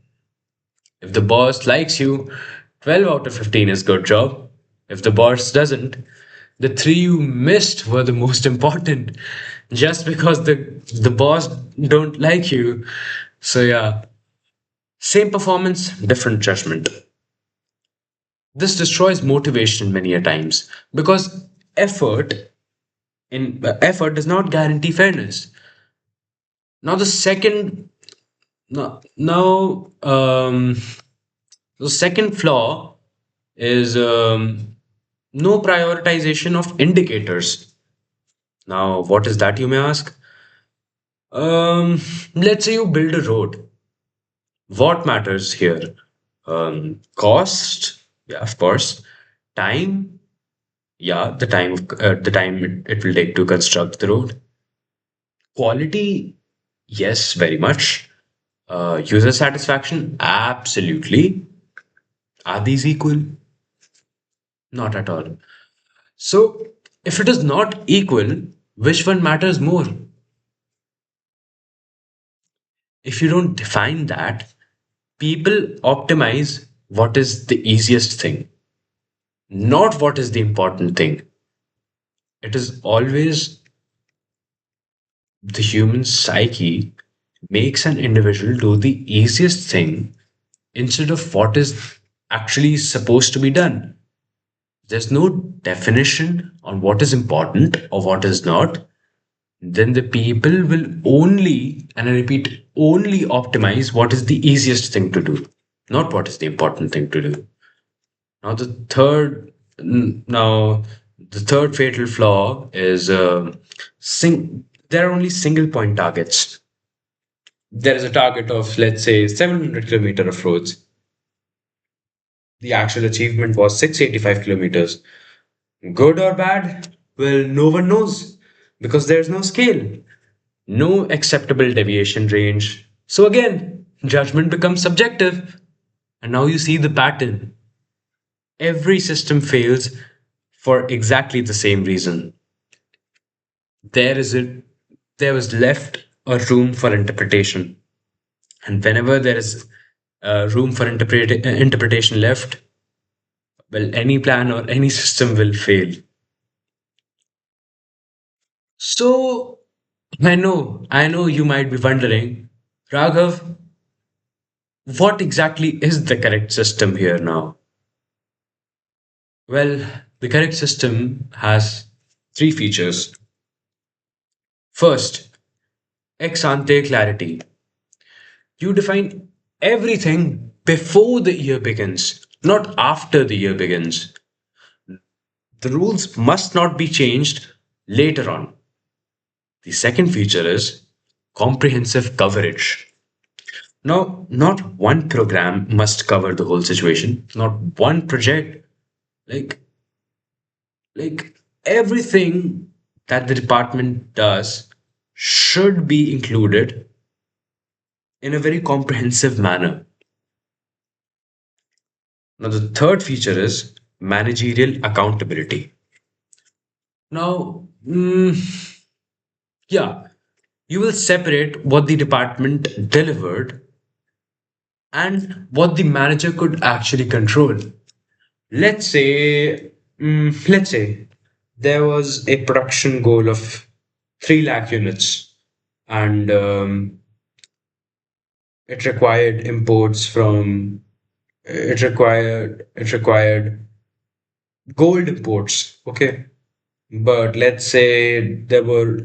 If the boss likes you, 12 out of 15 is good job. If the boss doesn't, the three you missed were the most important. Just because the boss don't like you. So yeah, same performance, different judgment. This destroys motivation many a times because effort does not guarantee fairness. Now the second now, now the second flaw is no prioritization of indicators. Now, what is that, you may ask? Let's say you build a road. What matters here? Cost, yeah, of course. Time, yeah, the time it will take to construct the road. Quality, yes, very much. User satisfaction, absolutely. Are these equal? Not at all. So, if it is not equal, which one matters more? If you don't define that, people optimize what is the easiest thing, not what is the important thing. It is always the human psyche makes an individual do the easiest thing instead of what is actually supposed to be done. There's no definition on what is important or what is not. Then the people will only, and I repeat, only optimize what is the easiest thing to do, not what is the important thing to do. Now now the third fatal flaw is there are only single point targets. There is a target of, let's say, 700 kilometers of roads. The actual achievement was 685 kilometers. Good or bad? Well, no one knows because there's no scale, no acceptable deviation range. So again, judgment becomes subjective. And now you see the pattern. Every system fails for exactly the same reason. There is a there was left a room for interpretation. And whenever there is room for interpretation left, well, any plan or any system will fail. So I know you might be wondering, Raghav, what exactly is the correct system here now? Well, the correct system has three features. First, Ex ante clarity. You define everything before the year begins, not after the year begins. The rules must not be changed later on. The second feature is comprehensive coverage. Now, not one program must cover the whole situation, not one project. Like, like everything that the department does should be included in a very comprehensive manner. Now, the third feature is managerial accountability. Now, yeah, you will separate what the department delivered and what the manager could actually control. Let's say there was a production goal of 3 lakh units, and it required imports from it required gold imports. Okay, but let's say there were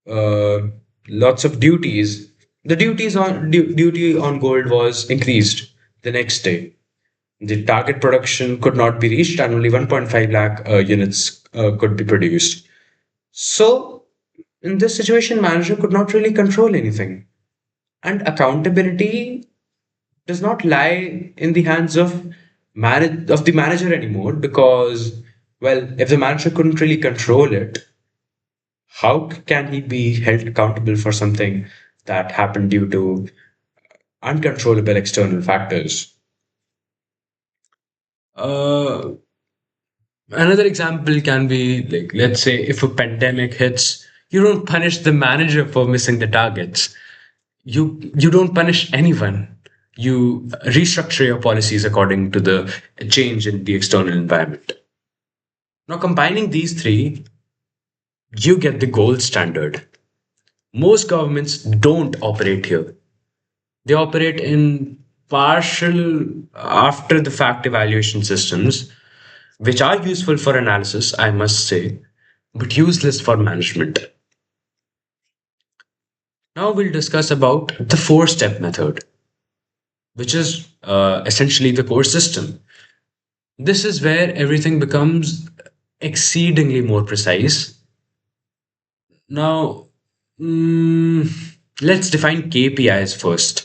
uh, lots of duties. The duty on gold was increased the next day. The target production could not be reached, and only 1.5 lakh units could be produced. So, in this situation, manager could not really control anything, and accountability does not lie in the hands of the manager anymore, because, well, if the manager couldn't really control it, how can he be held accountable for something that happened due to uncontrollable external factors? Uh, Another example can be like, let's say, if a pandemic hits, you don't punish the manager for missing the targets. You don't punish anyone. You restructure your policies according to the change in the external environment. Now, combining these three, you get the gold standard. Most governments don't operate here. They operate in partial after the fact evaluation systems, which are useful for analysis, I must say, but useless for management. Now we'll discuss about the four-step method, which is essentially the core system. This is where everything becomes exceedingly more precise. Now, let's define KPIs first.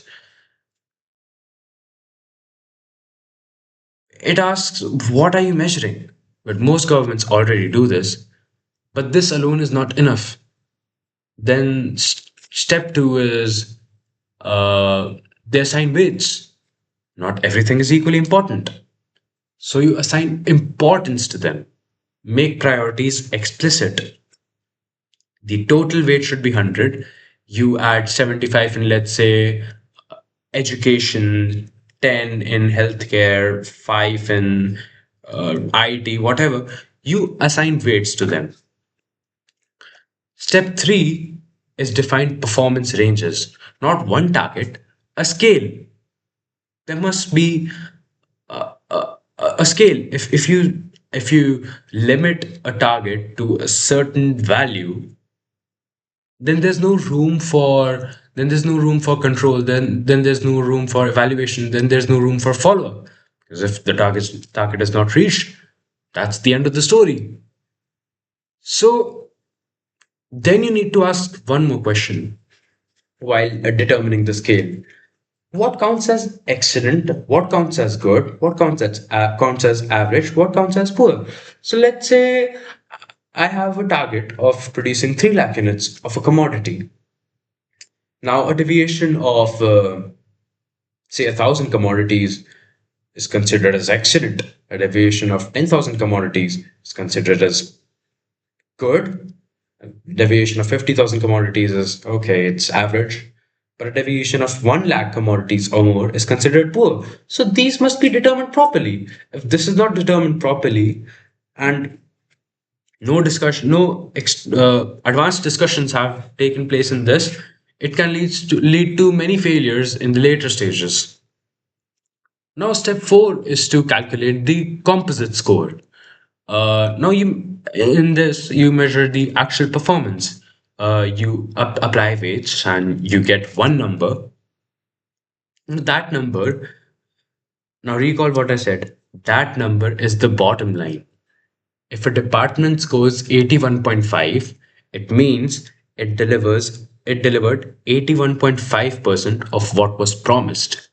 It asks, what are you measuring? But most governments already do this. But this alone is not enough. Then step two is they assign weights. Not everything is equally important. So you assign importance to them. Make priorities explicit. The total weight should be 100. You add 75 in, let's say, education, 10 in healthcare, 5 in IT, whatever. You assign weights to them. Step three is define performance ranges, not one target, a scale. There must be a scale. If you limit a target to a certain value, then there's no room for control. Then there's no room for evaluation. Then there's no room for follow up. Because if the target is not reached, that's the end of the story. So then you need to ask one more question while determining the scale. What counts as excellent? What counts as good? What counts as average? What counts as poor? So let's say I have a target of producing 3 lakh units of a commodity. Now, a deviation of say 1,000 commodities is considered as excellent. A deviation of 10,000 commodities is considered as good. A deviation of 50,000 commodities is okay, it's average. But a deviation of 1 lakh commodities or more is considered poor. So these must be determined properly. If this is not determined properly, and no discussion, no advanced discussions have taken place in this, it can lead to many failures in the later stages. Now, step four is to calculate the composite score. Now, you in this you measure the actual performance. you apply weights and you get one number. That number, now recall what I said, that number is the bottom line. If a department scores 81.5, it means it delivered 81.5% of what was promised.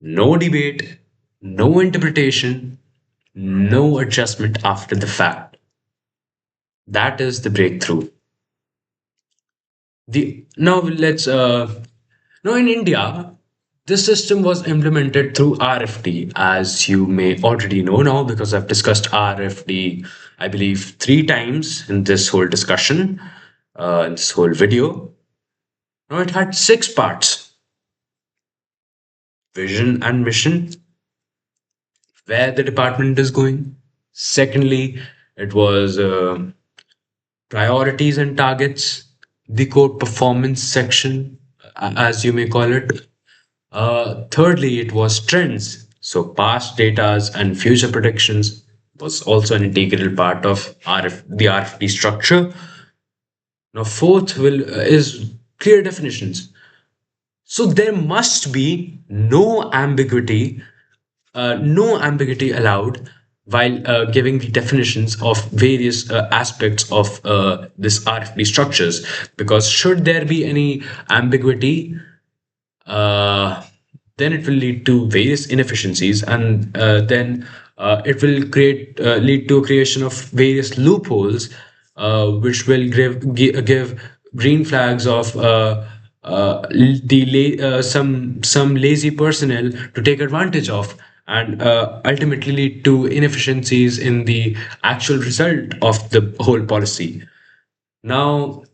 No debate, no interpretation, no adjustment after the fact. That is the breakthrough. The now let's Now in India, this system was implemented through RFD, as you may already know now because I've discussed RFD, I believe, 3 times in this whole discussion, in this whole video. Now it had 6 parts: vision and mission, where the department is going. Secondly, it was priorities and targets, the core performance section, as you may call it. Thirdly, it was trends. So past datas and future predictions was also an integral part of the RFD structure. Now, fourth will is clear definitions. So there must be no ambiguity allowed while giving the definitions of various aspects of this RFD structures. Because should there be any ambiguity, uh, then it will lead to various inefficiencies, and then it will lead to a creation of various loopholes, which will give green flags of some lazy personnel to take advantage of, and ultimately lead to inefficiencies in the actual result of the whole policy. Now,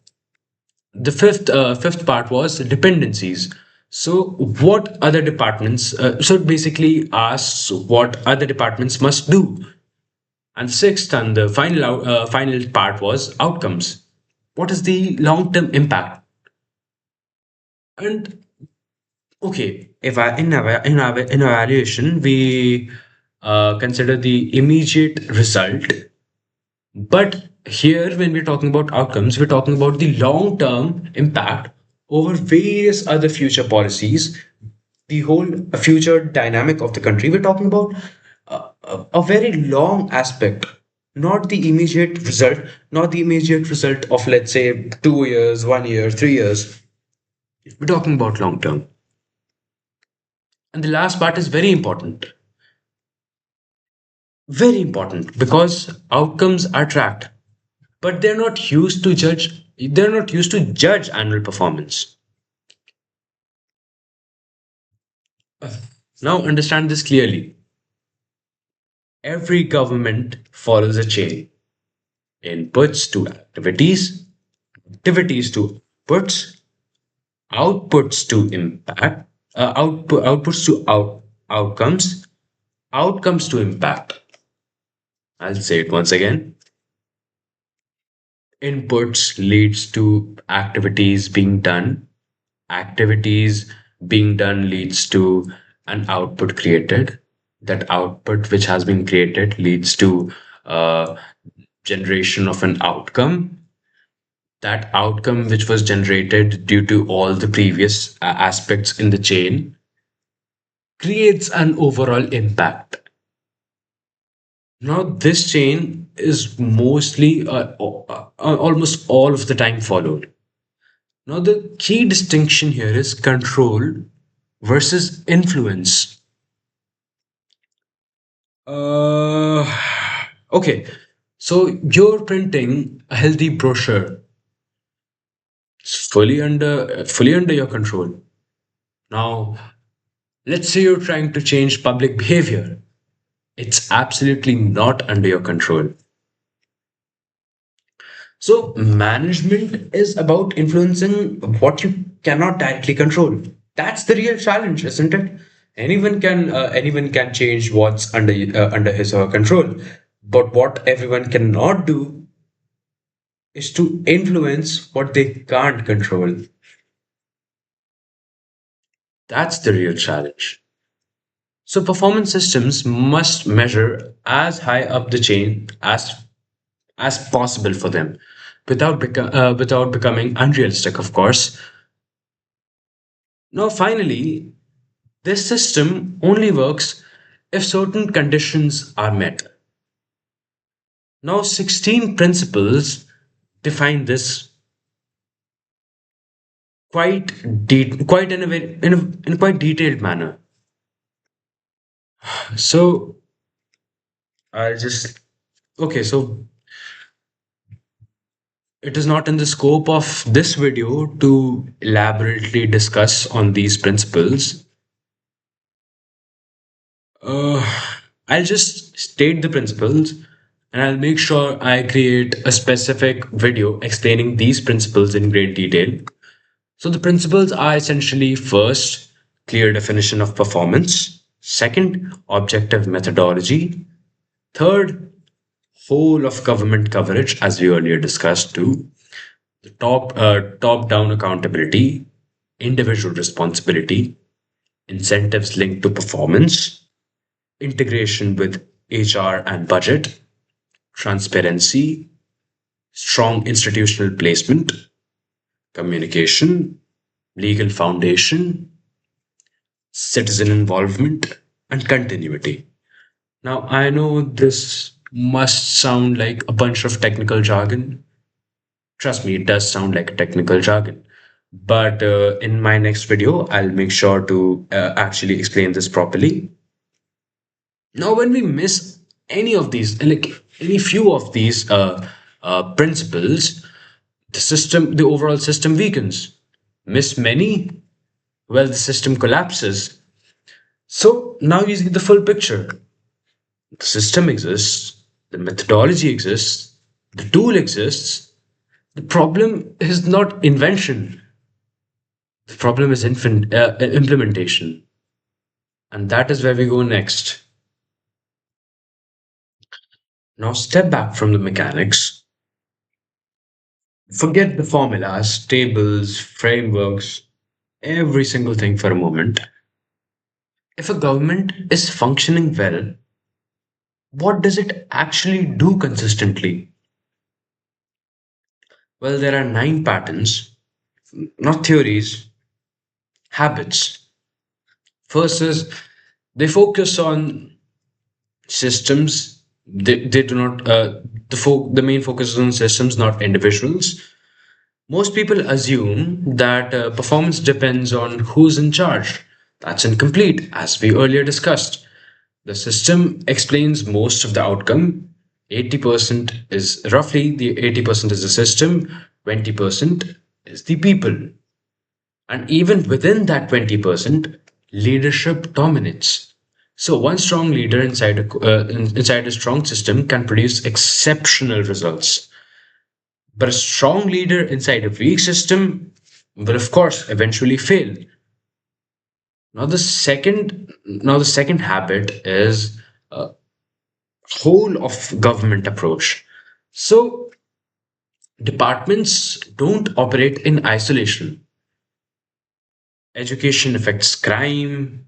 the fifth part was dependencies. So what other departments so it basically asks what other departments must do. And sixth and the final part was outcomes. What is the long term impact? And okay, if I in evaluation we consider the immediate result. But here, when we're talking about outcomes, we're talking about the long term impact over various other future policies, the whole future dynamic of the country. We're talking about a very long aspect, not the immediate result, not the immediate result of, let's say, 2 years, 1 year, 3 years. We're talking about long term. And the last part is very important because outcomes are tracked, but they're not used to judge annual performance. Now understand this clearly. Every government follows a chain: inputs to activities, activities to outputs, outputs to impact, outputs to outcomes, outcomes to impact. I'll say it once again. Inputs leads to activities being done. Activities being done leads to an output created. That output which has been created leads to generation of an outcome. That outcome which was generated due to all the previous aspects in the chain creates an overall impact. Now this chain is mostly almost all of the time followed. Now, the key distinction here is control versus influence. Uh, okay, so you're printing a healthy brochure. It's fully under your control. Now, let's say you're trying to change public behavior. It's absolutely not under your control. So, management is about influencing what you cannot directly control. That's the real challenge, isn't it? Anyone can change what's under his or her control, but what everyone cannot do is to influence what they can't control. That's the real challenge. So, performance systems must measure as high up the chain as possible for them. without becoming unrealistic, of course. Now, finally, this system only works if certain conditions are met. Now, 16 principles define this quite in a very, in a quite detailed manner. So, I'll just okay. So, it is not in the scope of this video to elaborately discuss on these principles. Uh, I'll just state the principles and I'll make sure I create a specific video explaining these principles in great detail. So, the principles are essentially first, clear definition of performance, second, objective methodology, third, whole of government coverage, as we earlier discussed too, the top down accountability, individual responsibility, incentives linked to performance, integration with HR and budget, transparency, strong institutional placement, communication, legal foundation, citizen involvement, and continuity. Now, I know this must sound like a bunch of technical jargon. Trust me, it does sound like a technical jargon. But in my next video, I'll make sure to actually explain this properly. Now, when we miss any of these, like any few of these principles, the overall system weakens. Miss many, well, the system collapses. So now you see the full picture. The system exists, the methodology exists, the tool exists. The problem is not invention. The problem is implementation. And that is where we go next. Now, step back from the mechanics. Forget the formulas, tables, frameworks, every single thing for a moment. If a government is functioning well, what does it actually do consistently? Well, there are 9 patterns, not theories, habits. First is they focus on systems. They do not, the main focus is on systems, not individuals. Most people assume that performance depends on who's in charge. That's incomplete, as we earlier discussed. The system explains most of the outcome. 80% is roughly the 80% is the system, 20% is the people. And even within that 20%, leadership dominates. So one strong leader inside a strong system can produce exceptional results. But a strong leader inside a weak system will, of course, eventually fail. Now the second habit is a whole of government approach. So departments don't operate in isolation. Education affects crime,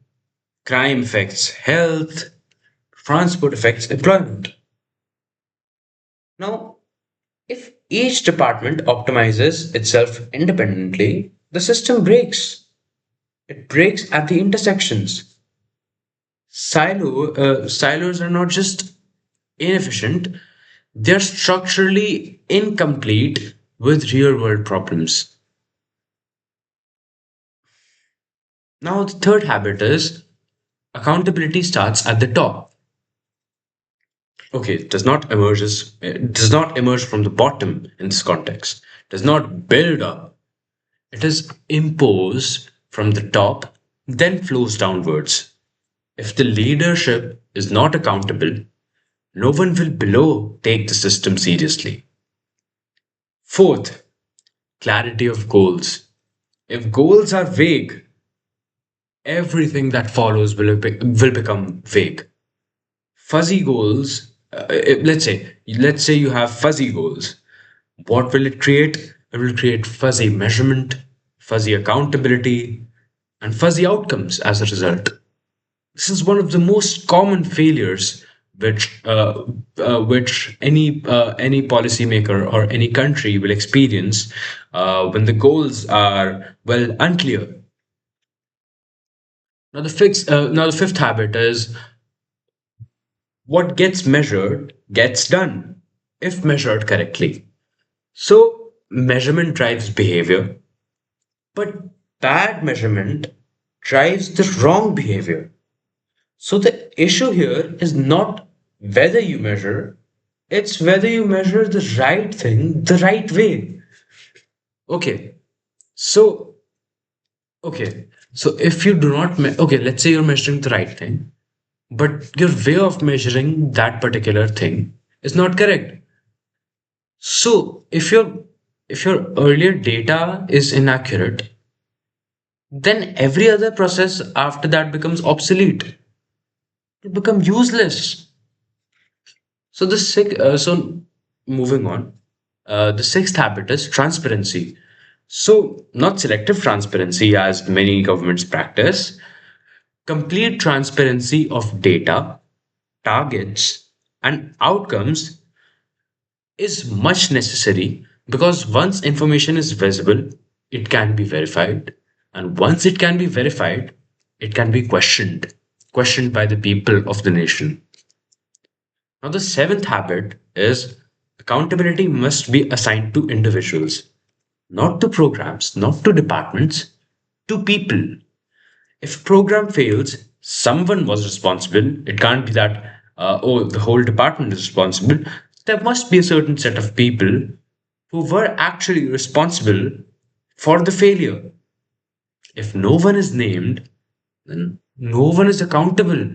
crime affects health, transport affects employment. Now, if each department optimizes itself independently, the system breaks. It breaks at the intersections. Silos are not just inefficient, they're structurally incomplete with real world problems. Now, the third habit is accountability starts at the top. Okay, it does not emerge from the bottom in this context. It does not build up. It is imposed from the top, then flows downwards. If the leadership is not accountable, no one will below take the system seriously. Fourth, clarity of goals. If goals are vague, everything that follows will become vague. Fuzzy goals, let's say you have fuzzy goals. What will it create? It will create fuzzy measurement, fuzzy accountability, and fuzzy outcomes as a result. This is one of the most common failures which any policymaker or any country will experience when the goals are well unclear. Now the fifth habit is what gets measured gets done if measured correctly. So measurement drives behavior, but bad measurement drives the wrong behavior. So the issue here is not whether you measure, it's whether you measure the right thing the right way. Okay, so if you do not okay, let's say you're measuring the right thing, but your way of measuring that particular thing is not correct. So if your earlier data is inaccurate, then every other process after that becomes obsolete. It become useless. So moving on, the sixth habit is transparency. So not selective transparency as many governments practice, complete transparency of data, targets, and outcomes is much necessary because once information is visible, it can be verified. And once it can be verified, it can be questioned by the people of the nation. Now, the seventh habit is accountability must be assigned to individuals, not to programs, not to departments, to people. If program fails, someone was responsible. It can't be that, oh, the whole department is responsible. There must be a certain set of people who were actually responsible for the failure. If no one is named, then no one is accountable.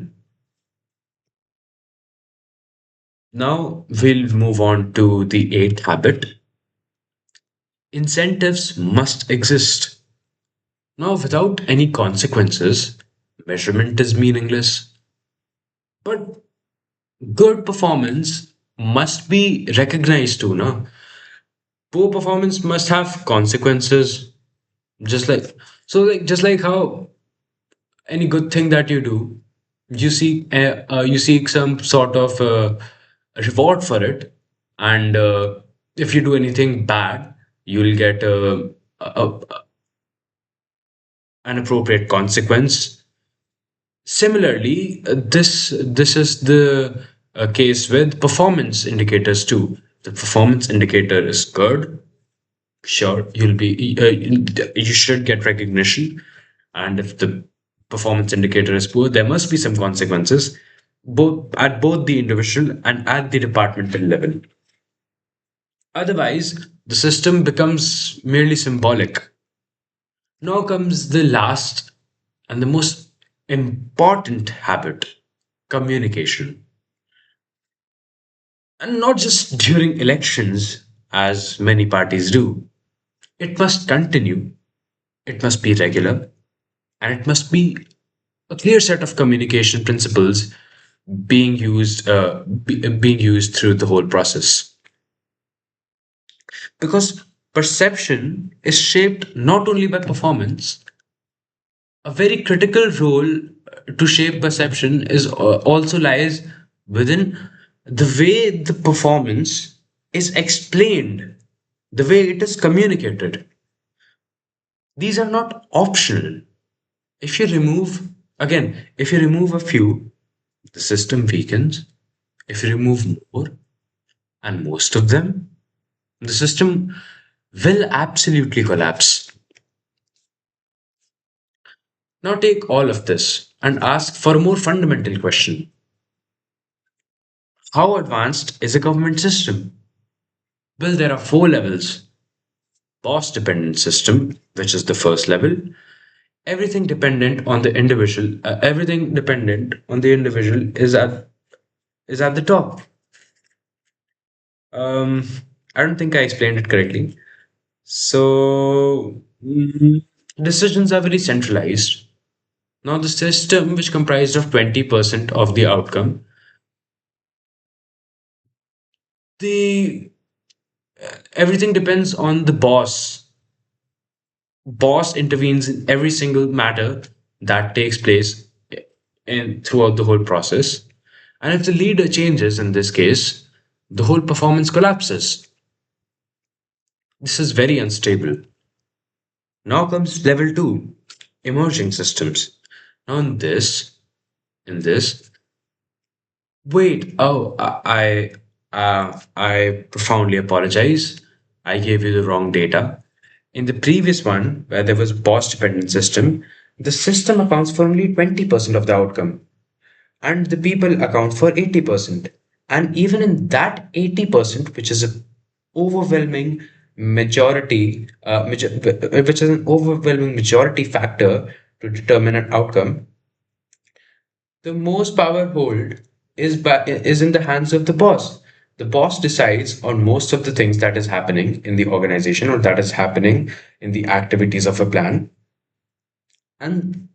Now we'll move on to the eighth habit. Incentives must exist. Now, without any consequences, measurement is meaningless. But good performance must be recognized too, no? Poor performance must have consequences. Just like just like how any good thing that you do, you seek some sort of reward for it, and if you do anything bad, you'll get a, an appropriate consequence. Similarly, this is the case with performance indicators too. The performance indicator is good, sure you should get recognition, and if the performance indicator is poor, there must be some consequences, both the individual and at the departmental level. Otherwise, the system becomes merely symbolic. Now comes the last and the most important habit: communication. And not just during elections, as many parties do. It must continue, it must be regular, and it must be a clear set of communication principles being used through the whole process. Because perception is shaped not only by performance, a very critical role to shape perception is also lies within the way the performance is explained, the way it is communicated. These are not optional. If you remove, if you remove a few, the system weakens. If you remove more, and most of them, the system will absolutely collapse. Now take all of this and ask for a more fundamental question: how advanced is a government system? Well, there are four levels: boss dependent system, which is the first level. Everything dependent on the individual is at the top. Um, I don't think I explained it correctly. So, decisions are very centralized. Now, the system, which comprised of 20% of the outcome, the everything depends on the boss. Boss intervenes in every single matter that takes place in throughout the whole process. And if the leader changes in this case, the whole performance collapses. This is very unstable. Now comes level 2, emerging systems. Now in this, wait, I profoundly apologize. I gave you the wrong data. In the previous one, where there was a boss dependent system, the system accounts for only 20% of the outcome, and the people account for 80%. And even in that 80%, which is an overwhelming majority, which is an overwhelming majority factor to determine an outcome, the most power hold is in the hands of the boss. The boss decides on most of the things that is happening in the organization or that is happening in the activities of a plan, and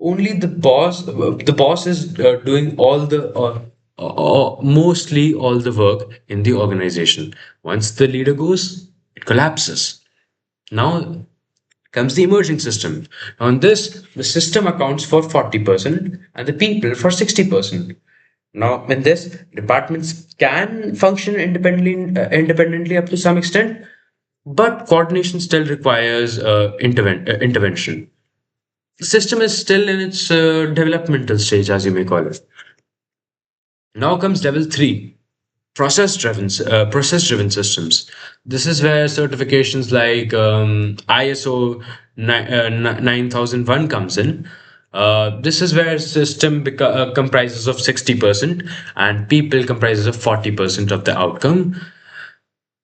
only the boss is doing all the mostly all the work in the organization. Once the leader goes, it collapses. Now comes the emerging system. On this, the system accounts for 40% and the people for 60%. Now, in this, departments can function independently up to some extent, but coordination still requires intervention. The system is still in its developmental stage, as you may call it. Now comes level 3, process driven systems. This is where certifications like ISO 9001 comes in. This is where system comprises of 60% and people comprises of 40% of the outcome.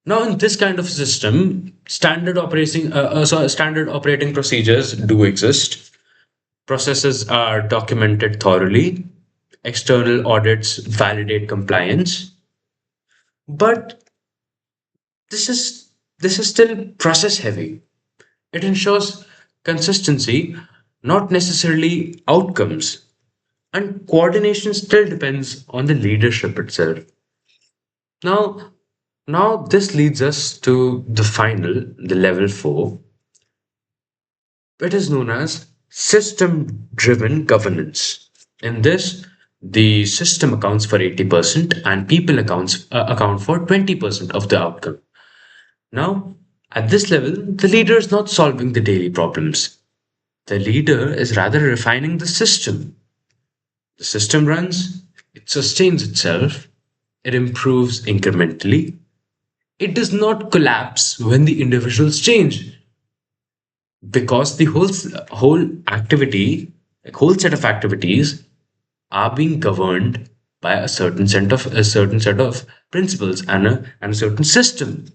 Now, in this kind of system, standard operating procedures do exist. Processes are documented thoroughly. External audits validate compliance. But this is this is still process heavy. It ensures consistency, not necessarily outcomes. And coordination still depends on the leadership itself. Now, now this leads us to the level 4. It is known as system driven governance. In this, the system accounts for 80% and people account for 20% of the outcome. Now, at this level, the leader is not solving the daily problems. The leader is rather refining the system. The system runs, it sustains itself, it improves incrementally. It does not collapse when the individuals change, because the whole activity, like whole set of activities, are being governed by a certain set of principles and a certain system.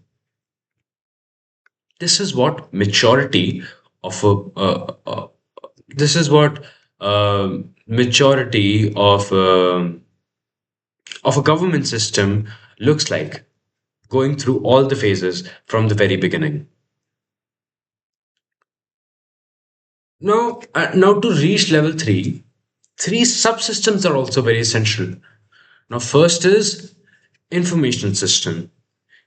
This is what maturity of a this is what maturity of a government system looks like, going through all the phases from the very beginning. Now to reach level 3, three subsystems are also very essential. Now, first is information system.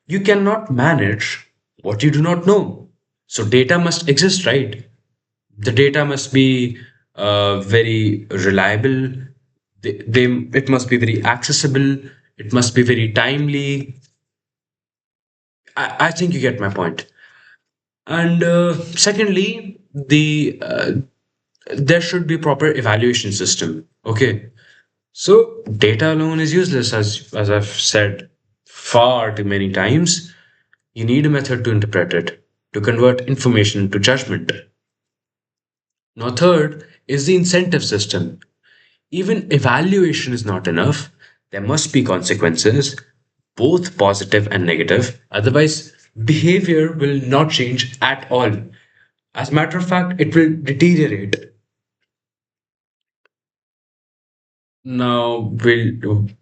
You cannot manage what you do not know. So data must exist, right? The data must be very reliable. It must be very accessible. It must be very timely. I think you get my point. And secondly, there should be proper evaluation system. Okay, so data alone is useless, as I've said far too many times. You need a method to interpret it, to convert information to judgment. Now, third is the incentive system. Even evaluation is not enough. There must be consequences, both positive and negative. Otherwise, behavior will not change at all. As a matter of fact, it will deteriorate. Now,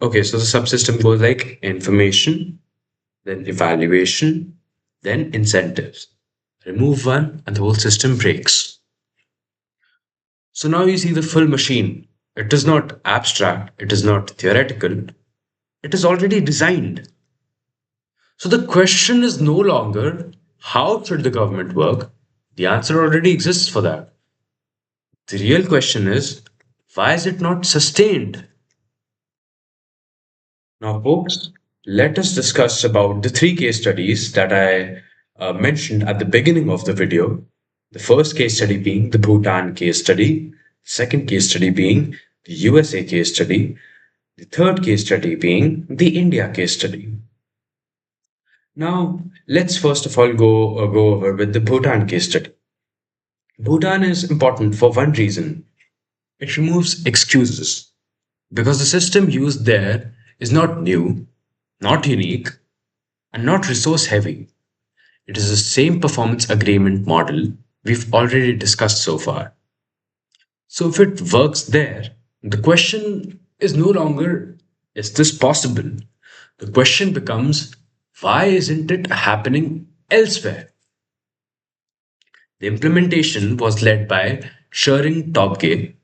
okay, so the subsystem goes like information, then evaluation, then incentives. Remove one, and the whole system breaks. So now you see the full machine. It is not abstract, it is not theoretical, it is already designed. So the question is no longer how should the government work? The answer already exists for that. The real question is, why is it not sustained? Now, folks, let us discuss about the three case studies that I mentioned at the beginning of the video. The first case study being the Bhutan case study, second case study being the USA case study, the third case study being the India case study. Now, let's first of all go over with the Bhutan case study. Bhutan is important for one reason. It removes excuses because the system used there is not new, not unique, and not resource heavy. It is the same performance agreement model we've already discussed so far. So if it works there, the question is no longer, is this possible? The question becomes, why isn't it happening elsewhere? The implementation was led by Shearing Topgate,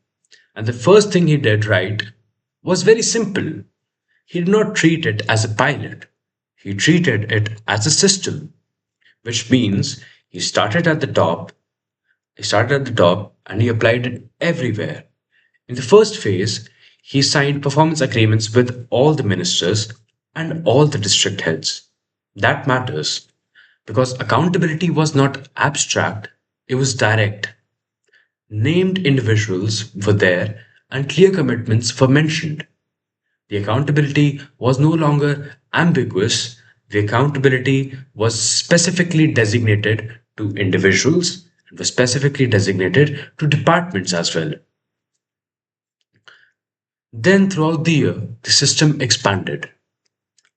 and the first thing he did right was very simple. He did not treat it as a pilot, he treated it as a system, which means he started at the top and he applied it everywhere. In the first phase, he signed performance agreements with all the ministers and all the district heads. That matters because accountability was not abstract, it was direct. Named individuals were there and clear commitments were mentioned. The accountability was no longer ambiguous, the accountability was specifically designated to individuals, it was specifically designated to departments as well. Then, throughout the year, the system expanded.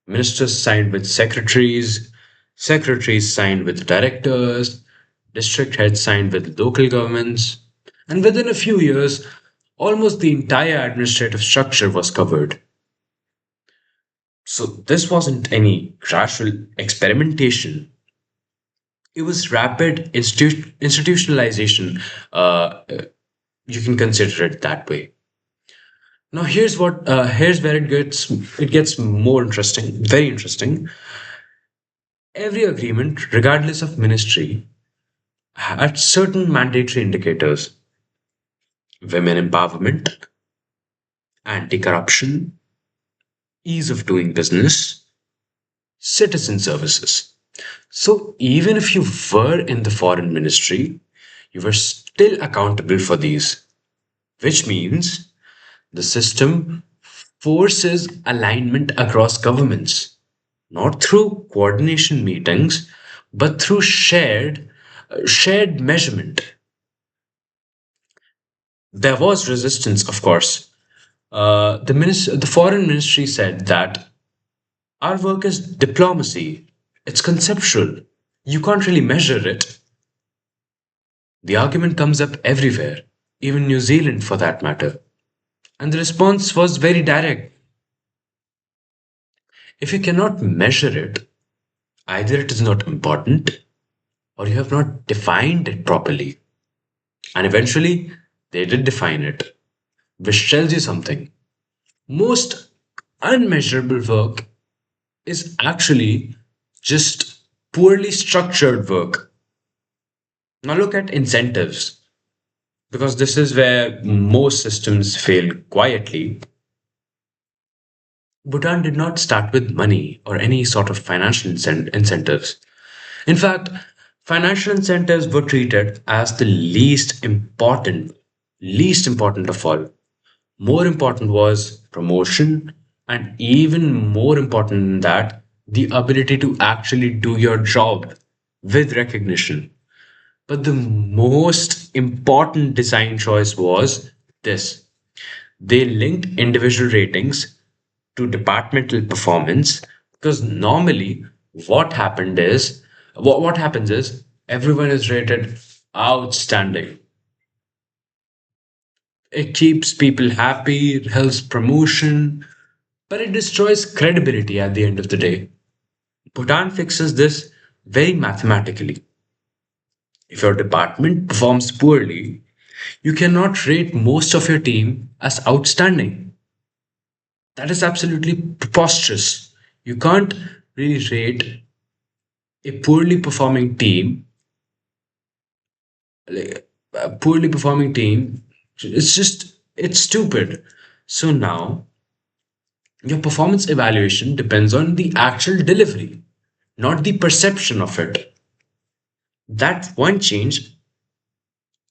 Ministers signed with secretaries, secretaries signed with directors, district heads signed with local governments, and within a few years, almost the entire administrative structure was covered. So, this wasn't any gradual experimentation, it was rapid institutionalization. You can consider it that way. Now, here's where it gets more interesting, very interesting. Every agreement, regardless of ministry, had certain mandatory indicators: women empowerment, anti corruption, ease of doing business, citizen services. So, even if you were in the foreign ministry, you were still accountable for these, which means the system forces alignment across governments, not through coordination meetings, but through shared measurement. There was resistance, of course. The foreign ministry said that our work is diplomacy. It's conceptual. You can't really measure it. The argument comes up everywhere, even New Zealand for that matter. And the response was very direct. If you cannot measure it, either it is not important or you have not defined it properly. And eventually, they did define it, which tells you something. Most unmeasurable work is actually just poorly structured work. Now, look at incentives, because this is where most systems fail quietly. Bhutan did not start with money or any sort of financial incentives. In fact, financial incentives were treated as the least important of all. More important was promotion, and even more important than that, the ability to actually do your job with recognition. But the most important design choice was this: they linked individual ratings to departmental performance, because normally what happens is everyone is rated outstanding. It keeps people happy, it helps promotion, but it destroys credibility at the end of the day. Bhutan fixes this very mathematically. If your department performs poorly, you cannot rate most of your team as outstanding. That is absolutely preposterous. You can't really rate a poorly performing team. It's stupid. So now Your performance evaluation depends on the actual delivery, not the perception of it. That one change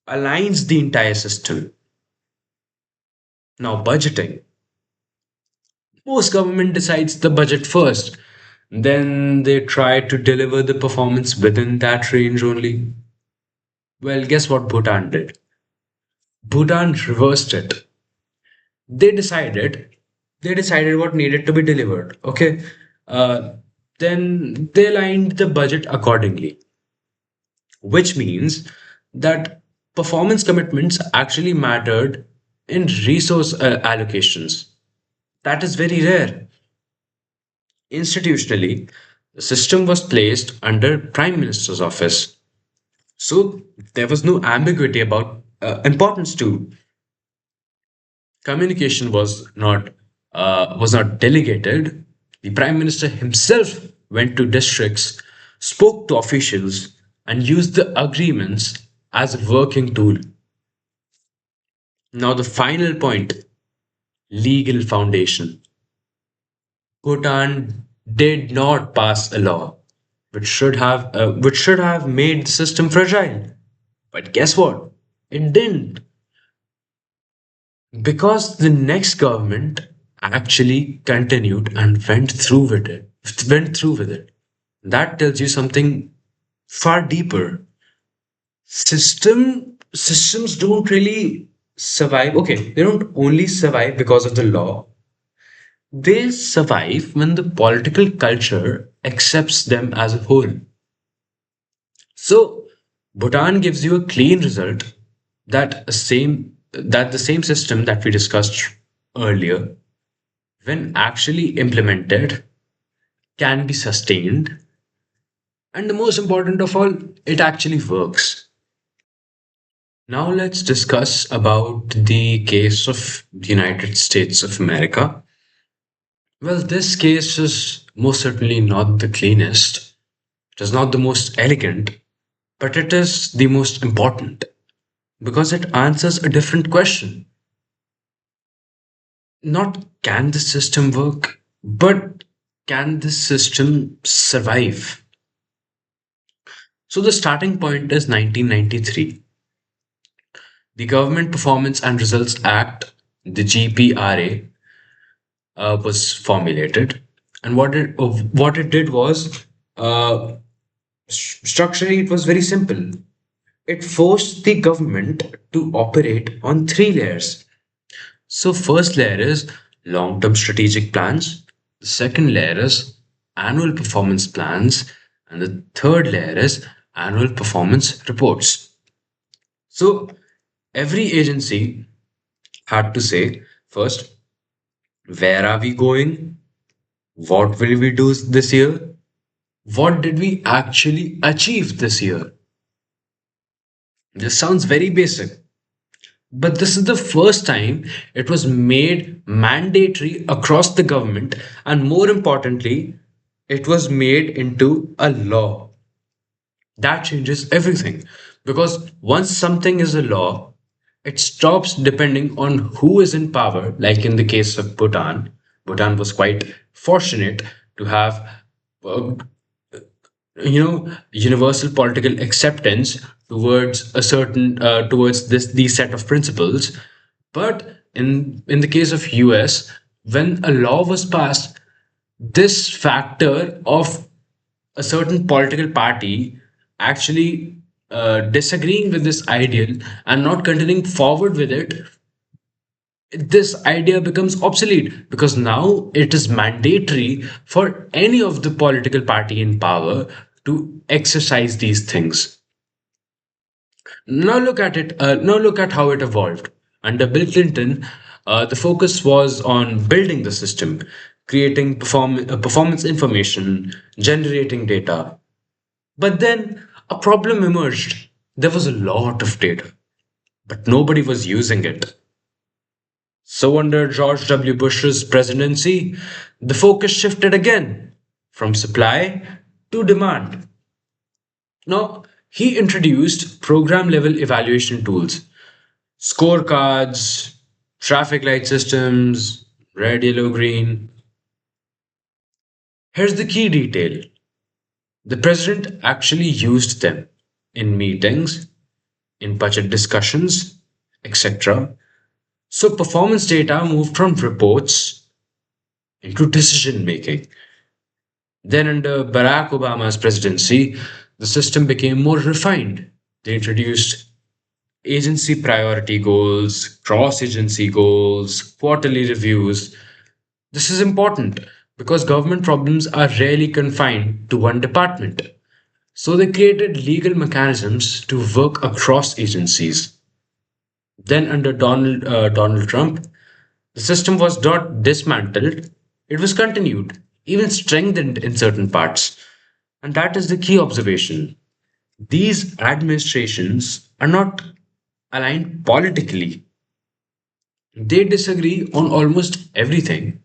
aligns the entire system. Now, budgeting. Most government decides the budget first. Then they try to deliver the performance within that range only. Well, guess what Bhutan did? Bhutan reversed it. They decided they decided what needed to be delivered. Okay. Uh, then they aligned the budget accordingly, which means that performance commitments actually mattered in resource allocations. That is very rare. Institutionally, the system was placed under Prime Minister's office. So there was no ambiguity about importance too. Communication was not delegated. The Prime Minister himself went to districts, spoke to officials, and used the agreements as a working tool. Now the final point, legal foundation. Bhutan did not pass a law which should have made the system fragile. But guess what? It didn't, because the next government actually continued and went through with it. That tells you something far deeper. Systems don't really survive. Okay, they don't only survive because of the law. They survive when the political culture accepts them as a whole. So Bhutan gives you a clean result that the same system that we discussed earlier, when actually implemented, can be sustained, and the most important of all, it actually works. Now let's discuss about the case of the United States of America. Well, this case is most certainly not the cleanest. It is not the most elegant, but it is the most important because it answers a different question. Not can the system work, but can the system survive? So the starting point is 1993. The Government Performance and Results Act, the GPRA, was formulated, and what it did was, structurally it was very simple. It forced the government to operate on three layers. So first layer is long-term strategic plans, the second layer is annual performance plans, and the third layer is annual performance reports. So every agency had to say first, where are we going? What will we do this year? What did we actually achieve this year? This sounds very basic, but this is the first time it was made mandatory across the government, and more importantly, it was made into a law. That changes everything, because once something is a law, it stops depending on who is in power. Like in the case of Bhutan, Bhutan was quite fortunate to have uh, universal political acceptance towards a certain towards this these set of principles. But in the case of US, when a law was passed, this factor of a certain political party actually disagreeing with this ideal and not continuing forward with it, this idea becomes obsolete, because now it is mandatory for any of the political party in power to exercise these things. Now look at how it evolved. Under Bill Clinton, the focus was on building the system, creating performance information, generating data. But then a problem emerged. There was a lot of data, but nobody was using it. So, under George W. Bush's presidency, the focus shifted again from supply to demand. Now, he introduced program level evaluation tools, scorecards, traffic light systems, red, yellow, green. Here's the key detail: the president actually used them in meetings, in budget discussions, etc. So performance data moved from reports into decision making. Then, under Barack Obama's presidency, the system became more refined. They introduced agency priority goals, cross agency goals, quarterly reviews. This is important because government problems are rarely confined to one department. So they created legal mechanisms to work across agencies. Then, under Donald Trump, the system was not dismantled, it was continued, even strengthened in certain parts. And that is the key observation. These administrations are not aligned politically, they disagree on almost everything,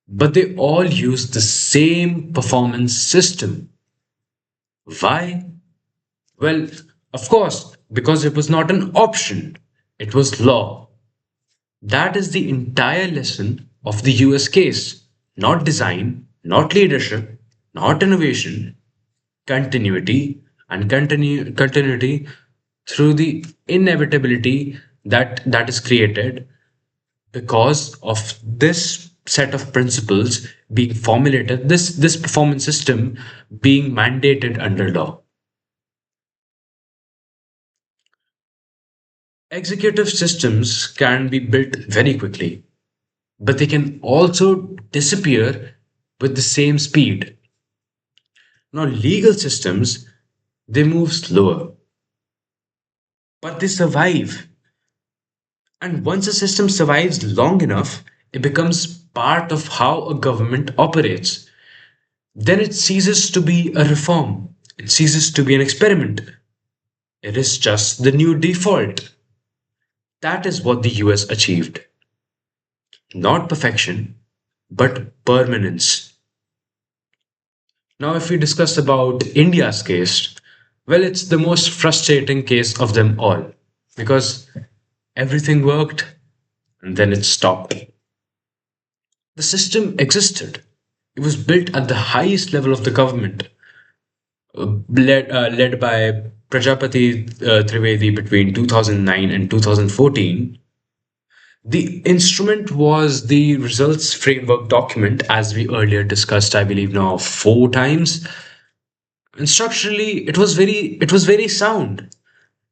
but they all use the same performance system. Why? Well, of course, because it was not an option, it was law. That is the entire lesson of the US case. Not design, not leadership, not innovation, continuity, and continuity through the inevitability that is created because of this set of principles being formulated, this performance system being mandated under law. Executive systems can be built very quickly, but they can also disappear with the same speed. Now, legal systems, they move slower, but they survive. And once a system survives long enough, it becomes part of how a government operates. Then it ceases to be a reform, it ceases to be an experiment. It is just the new default. That is what the US achieved. Not perfection, but permanence. Now, if we discuss about India's case, well, it's the most frustrating case of them all because everything worked and then it stopped. The system existed. It was built at the highest level of the government, led by Prajapati Trivedi between 2009 and 2014. The instrument was the results framework document, as we earlier discussed, I believe now four times. And structurally, it was very sound.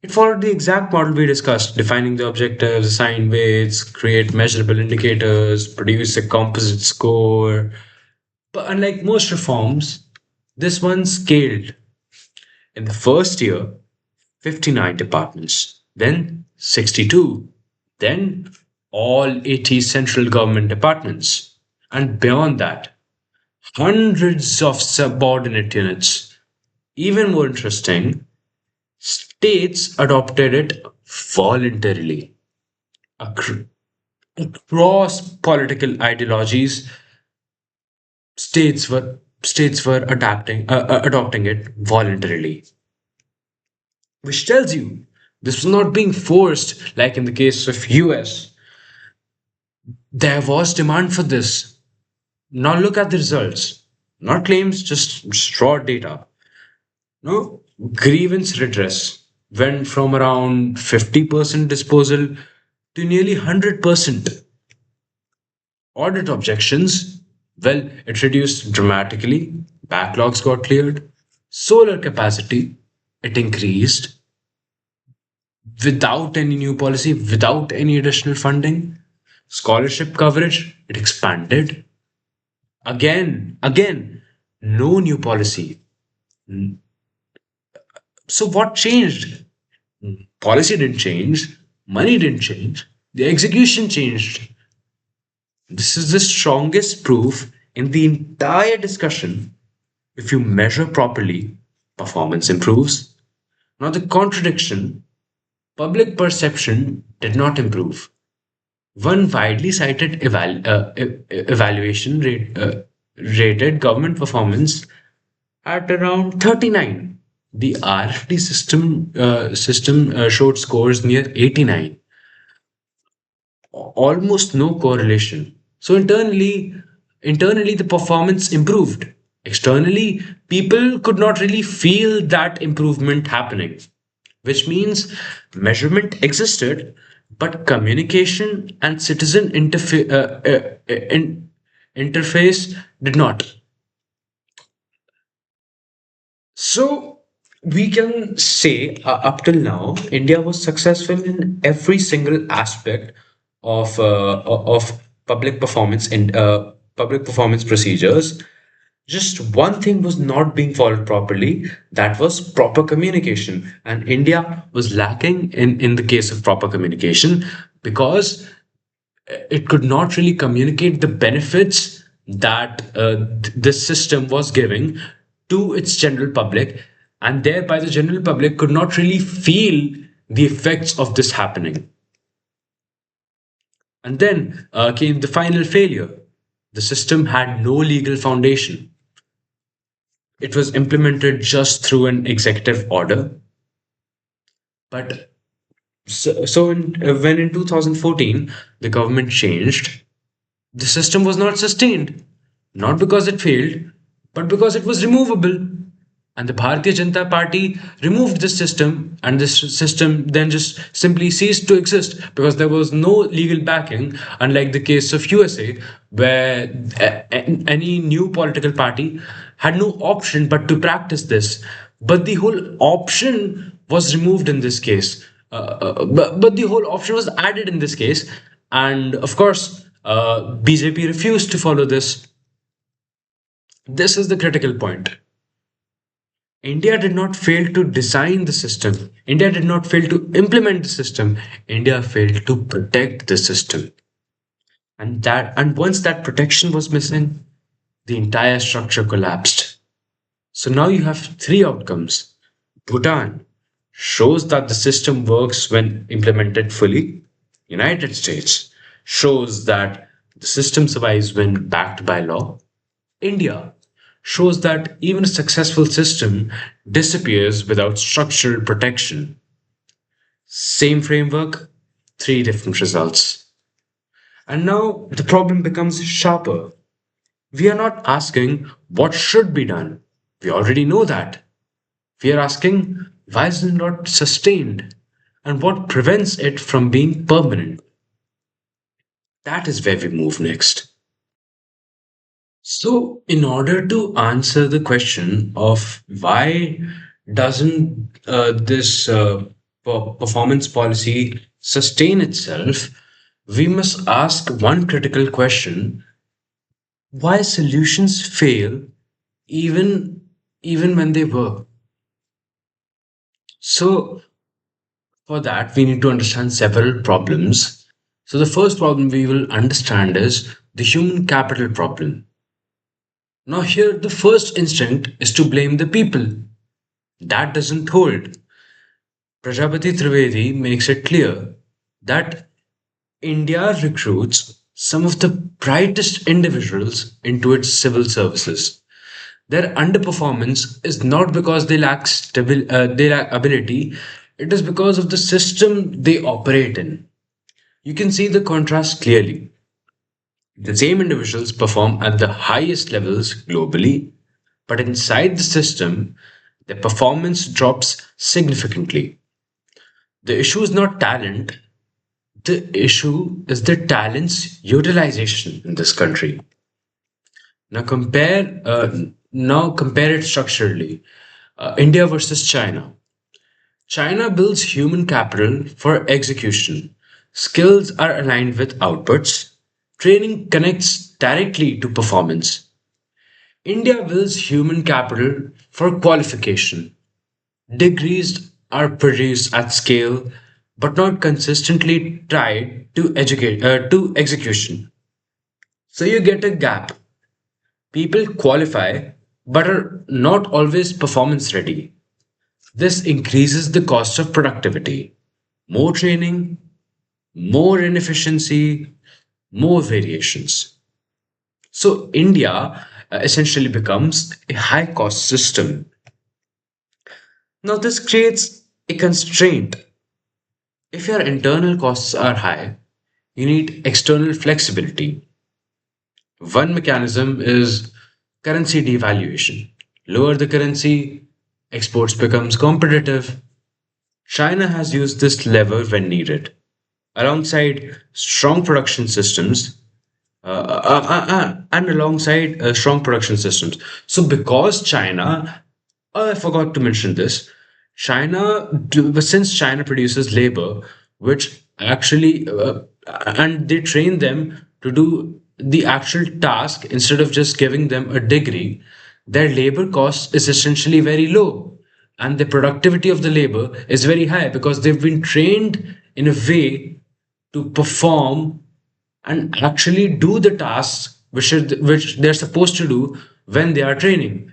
It followed the exact model we discussed, defining the objectives, assign weights, create measurable indicators, produce a composite score. But unlike most reforms, this one scaled. In the first year, 59 departments, then 62, then all 80 central government departments, and beyond that, hundreds of subordinate units. Even more interesting, states adopted it voluntarily. Acr- Across political ideologies, states were adopting it voluntarily, which tells you this was not being forced like in the case of US. There was demand for this. Now look at the results. Not claims, just raw data. No, grievance redress went from around 50% disposal to nearly 100%. Audit objections, well, it reduced dramatically. Backlogs got cleared. Solar capacity, it increased without any new policy, without any additional funding. Scholarship coverage, it expanded. Again, no new policy. So what changed? Policy didn't change, money didn't change, the execution changed. This is the strongest proof in the entire discussion. If you measure properly, performance improves. Now, the contradiction: public perception did not improve. One widely cited evaluation rated government performance at around 39. The RFD system showed scores near 89, almost no correlation. So internally, Internally, the performance improved. Externally, people could not really feel that improvement happening, which means measurement existed, but communication and citizen interface did not. So we can say up till now, India was successful in every single aspect of public performance procedures. Just one thing was not being followed properly. That was proper communication, and India was lacking in the case of proper communication because it could not really communicate the benefits that this system was giving to its general public, and thereby the general public could not really feel the effects of this happening. And then came the final failure. The system had no legal foundation. It was implemented just through an executive order. But when in 2014 the government changed, the system was not sustained, not because it failed, but because it was removable. And the Bharatiya Janata Party removed this system, and this system then just simply ceased to exist because there was no legal backing, unlike the case of USA, where any new political party had no option but to practice this. But the whole option was removed in this case. But the whole option was added in this case. And of course, BJP refused to follow this. This is the critical point. India did not fail to design the system. India did not fail to implement the system. India failed to protect the system. And once that protection was missing, the entire structure collapsed. So now you have three outcomes. Bhutan shows that the system works when implemented fully. United States shows that the system survives when backed by law. India shows that even a successful system disappears without structural protection. Same framework, three different results. And now the problem becomes sharper. We are not asking what should be done. We already know that. We are asking why is it not sustained and what prevents it from being permanent. That is where we move next. So, in order to answer the question of why doesn't this performance policy sustain itself, we must ask one critical question: why solutions fail even even when they work? So, for that, we need to understand several problems. So, the first problem we will understand is the human capital problem. Now, here the first instinct is to blame the people. That doesn't hold. Prajapati Trivedi makes it clear that India recruits some of the brightest individuals into its civil services. Their underperformance is not because they lack ability, it is because of the system they operate in. You can see the contrast clearly. The same individuals perform at the highest levels globally, but inside the system, their performance drops significantly. The issue is not talent, the issue is the talent's utilization in this country. Now compare it structurally. India versus China. China builds human capital for execution. Skills are aligned with outputs. Training connects directly to performance. India builds human capital for qualification. Degrees are produced at scale but not consistently tied to execution. So you get a gap. People qualify but are not always performance ready. This increases the cost of productivity. More training, more inefficiency, more variations. So India essentially becomes a high cost system. Now this creates a constraint. If your internal costs are high, you need external flexibility. One mechanism is currency devaluation. Lower the currency, exports becomes competitive. China has used this lever when needed. Alongside strong production systems, and alongside strong production systems. So, because China, I forgot to mention this, since China produces labor, which actually, and they train them to do the actual task instead of just giving them a degree, their labor cost is essentially very low. And the productivity of the labor is very high because they've been trained in a way to perform and actually do the tasks which they're supposed to do when they are training.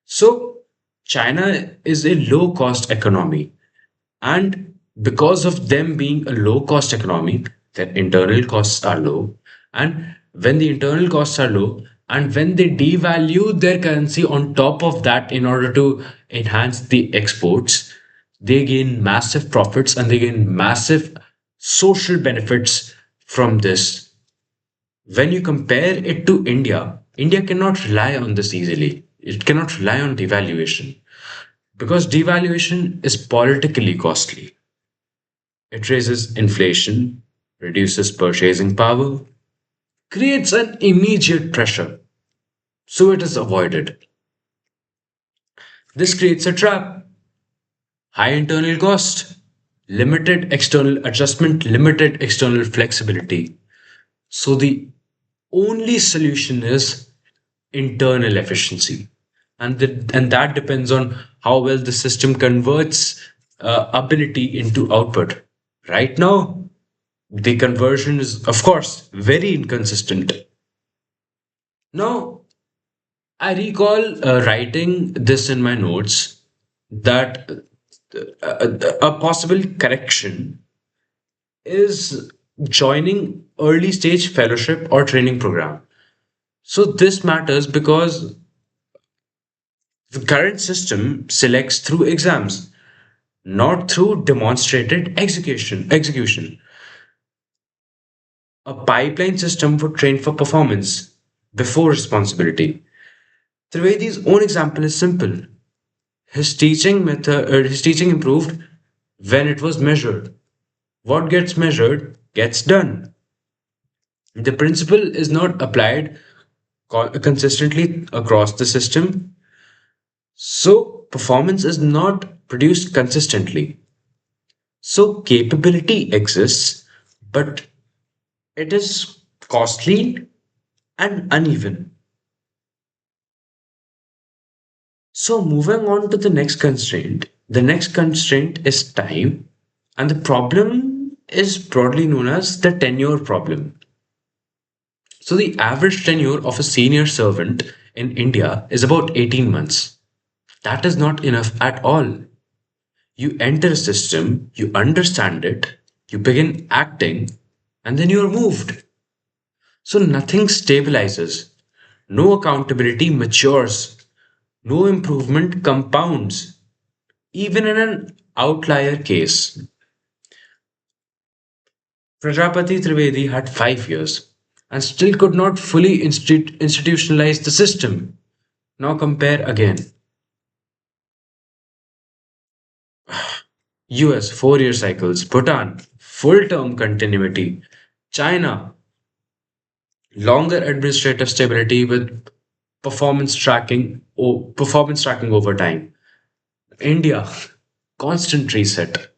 So China is a low cost economy, and because of them being a low cost economy, their internal costs are low. And when the internal costs are low, and when they devalue their currency on top of that in order to enhance the exports, they gain massive profits and they gain massive social benefits from this. When you compare it to India, India cannot rely on this easily. It cannot rely on devaluation because devaluation is politically costly. It raises inflation, reduces purchasing power, creates an immediate pressure, so it is avoided. This creates a trap: high internal cost, limited external adjustment, limited external flexibility. So the only solution is internal efficiency, and that depends on how well the system converts ability into output. Right now, the conversion is, of course, very inconsistent. Now, I recall writing this in my notes that a possible correction is joining early stage fellowship or training program. So this matters because the current system selects through exams, not through demonstrated execution. A pipeline system would train for performance before responsibility. Trivedi's own example is simple. His teaching improved when it was measured. What gets measured gets done. The principle is not applied consistently across the system, so performance is not produced consistently. So capability exists, but it is costly and uneven. So moving on to the next constraint. The next constraint is time, and the problem is broadly known as the tenure problem. So the average tenure of a senior servant in India is about 18 months. That is not enough at all. You enter a system, you understand it, you begin acting, and then you are moved. So nothing stabilizes, no accountability matures, no improvement compounds. Even in an outlier case, Prajapati Trivedi had 5 years and still could not fully institutionalize the system. Now compare again. US 4 year cycles, Bhutan full term continuity, China longer administrative stability with performance tracking over time, India constant reset.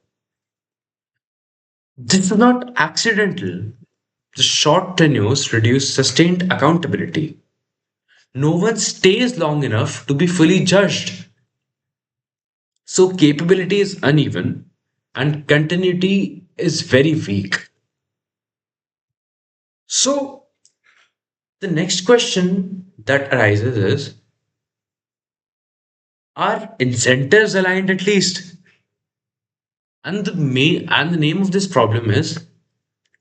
This is not accidental. The short tenures reduce sustained accountability. No one stays long enough to be fully judged. So capability is uneven and continuity is very weak. So the next question that arises is, are incentives aligned at least? And the name of this problem is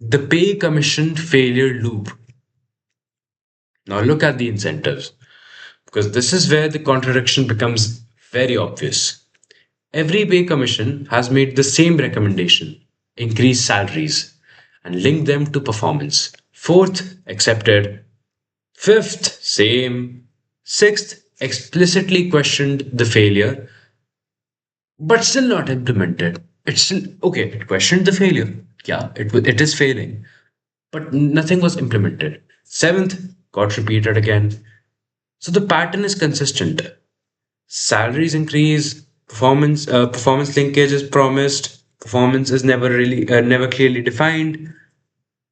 the pay commission failure loop. Now look at the incentives because this is where the contradiction becomes very obvious. Every pay commission has made the same recommendation: increase salaries and link them to performance. Fourth, accepted. Fifth, same. Sixth, explicitly questioned the failure, but still not implemented. It's still okay. It questioned the failure. Yeah, it is failing, but nothing was implemented. Seventh, got repeated again. So the pattern is consistent. Salaries increase, performance linkage is promised, performance is never clearly defined.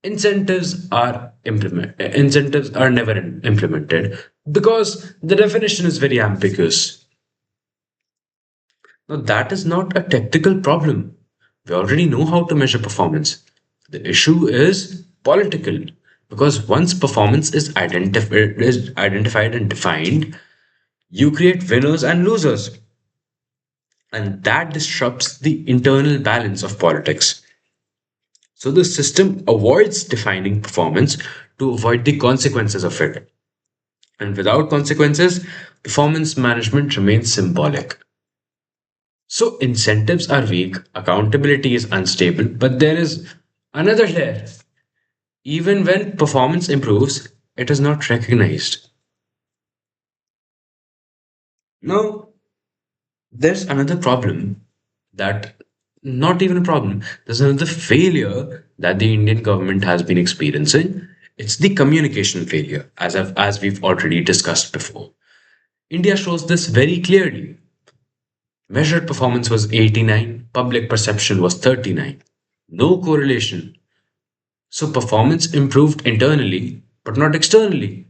Incentives are never implemented because the definition is very ambiguous. Now, that is not a technical problem. We already know how to measure performance. The issue is political because once performance is identified and defined, you create winners and losers, and that disrupts the internal balance of politics. So the system avoids defining performance to avoid the consequences of it. And without consequences, performance management remains symbolic. So incentives are weak, accountability is unstable, but there is another layer. Even when performance improves, it is not recognized. Now, there's another problem that not even a problem, there's another failure that the Indian government has been experiencing. It's the communication failure, as we've already discussed before. India shows this very clearly. Measured performance was 89, public perception was 39. No correlation. So performance improved internally, but not externally.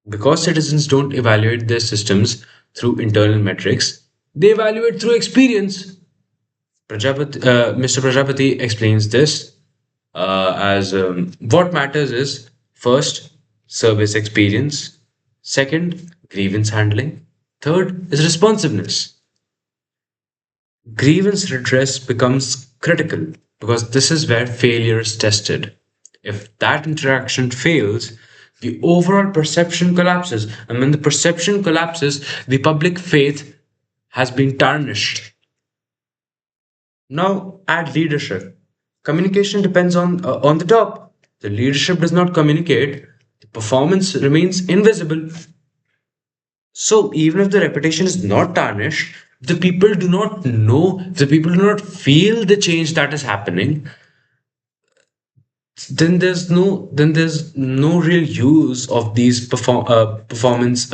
Because citizens don't evaluate their systems through internal metrics, they evaluate through experience. Mr. Prajapati explains this as what matters is first, service experience, second, grievance handling, third is responsiveness. Grievance redress becomes critical because this is where failure is tested. If that interaction fails, the overall perception collapses. And when the perception collapses, the public faith has been tarnished. Now, add leadership. Communication depends on the top. The leadership does not communicate. The performance remains invisible. So even if the reputation is not tarnished, the people do not know, the people do not feel the change that is happening, then there's no real use of these uh, performance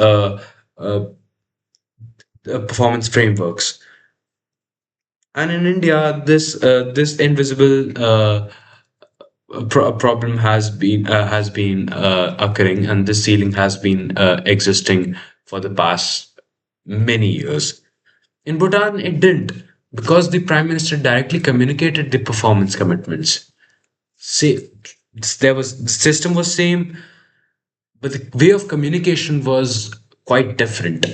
frameworks. And in India, this invisible problem has been occurring, and this ceiling has been existing for the past many years. In Bhutan, it didn't because the prime minister directly communicated the performance commitments. Say, the system was same, but the way of communication was quite different,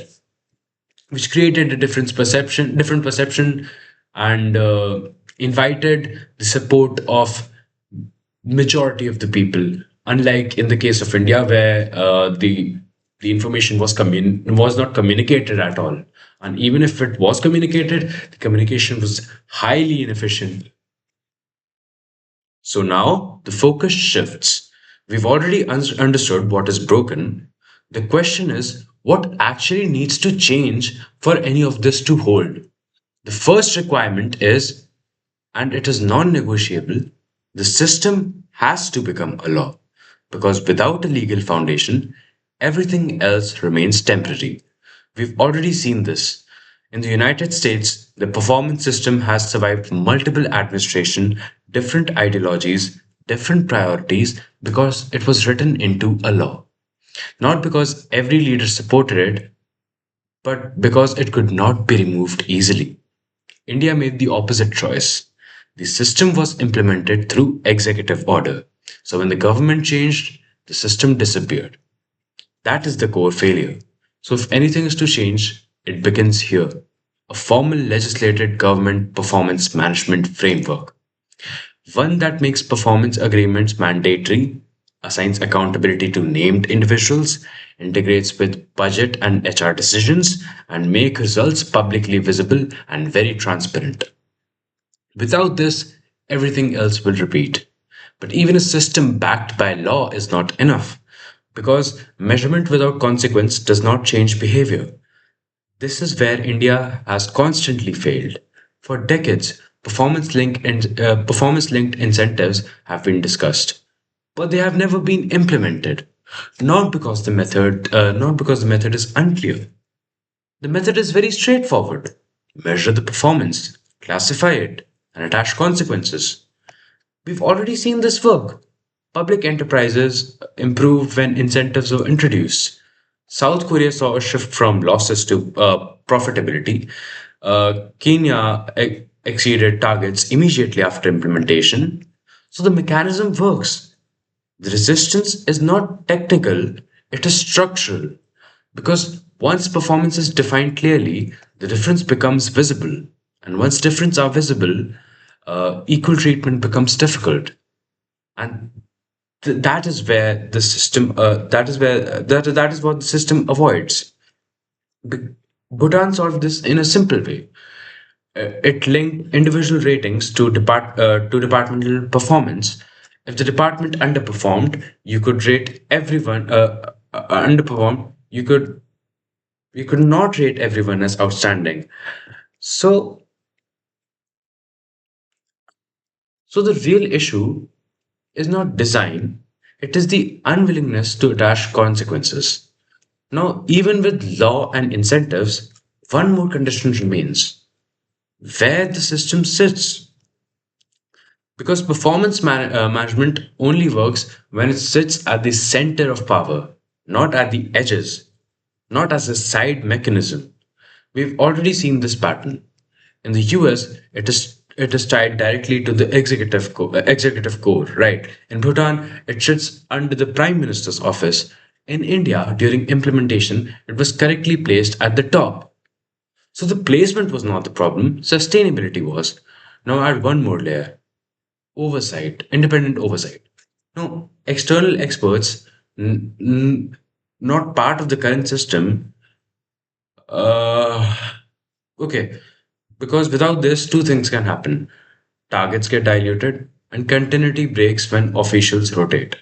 which created a different perception, and invited the support of majority of the people. Unlike in the case of India, where the information was not communicated at all, and even if it was communicated, the communication was highly inefficient. So now the focus shifts. We've already understood what is broken. The question is what actually needs to change for any of this to hold. The first requirement is, and it is non negotiable, the system has to become a law. Because without a legal foundation, everything else remains temporary. We've already seen this. In the United States, the performance system has survived multiple administration, different ideologies, different priorities because it was written into a law. Not because every leader supported it, but because it could not be removed easily. India made the opposite choice. The system was implemented through executive order. So when the government changed, the system disappeared. That is the core failure. So if anything is to change, it begins here. A formal legislated government performance management framework. One that makes performance agreements mandatory, assigns accountability to named individuals, integrates with budget and HR decisions, and make results publicly visible and very transparent. Without this, everything else will repeat. But even a system backed by law is not enough. because measurement without consequence does not change behavior. This is where India has constantly failed. For decades, performance linked incentives have been discussed, but they have never been implemented. Not because the method is unclear. The method is very straightforward. Measure the performance, classify it, and attach consequences. We've already seen this work. Public enterprises improved when incentives were introduced. South Korea saw a shift from losses to profitability. Kenya exceeded targets immediately after implementation. So the mechanism works. The resistance is not technical, it is structural. Because once performance is defined clearly, the difference becomes visible. And once differences are visible, equal treatment becomes difficult. And that is where the system, that is what the system avoids. B- Bhutan solved this in a simple way. It linked individual ratings to departmental performance. If the department underperformed, you could rate everyone underperformed. You could not rate everyone as outstanding. So the real issue is not design; it is the unwillingness to attach consequences. Now, even with law and incentives, one more condition remains: where the system sits. Because management only works when it sits at the center of power, not at the edges, not as a side mechanism. We've already seen this pattern. In the US, it is tied directly to the executive core, right? In Bhutan, it sits under the Prime Minister's office. In India, during implementation, it was correctly placed at the top. So the placement was not the problem, sustainability was. Now add one more layer: oversight, independent oversight. No, external experts, not part of the current system. Uh, okay, because without this, two things can happen: targets get diluted, and continuity breaks when officials rotate.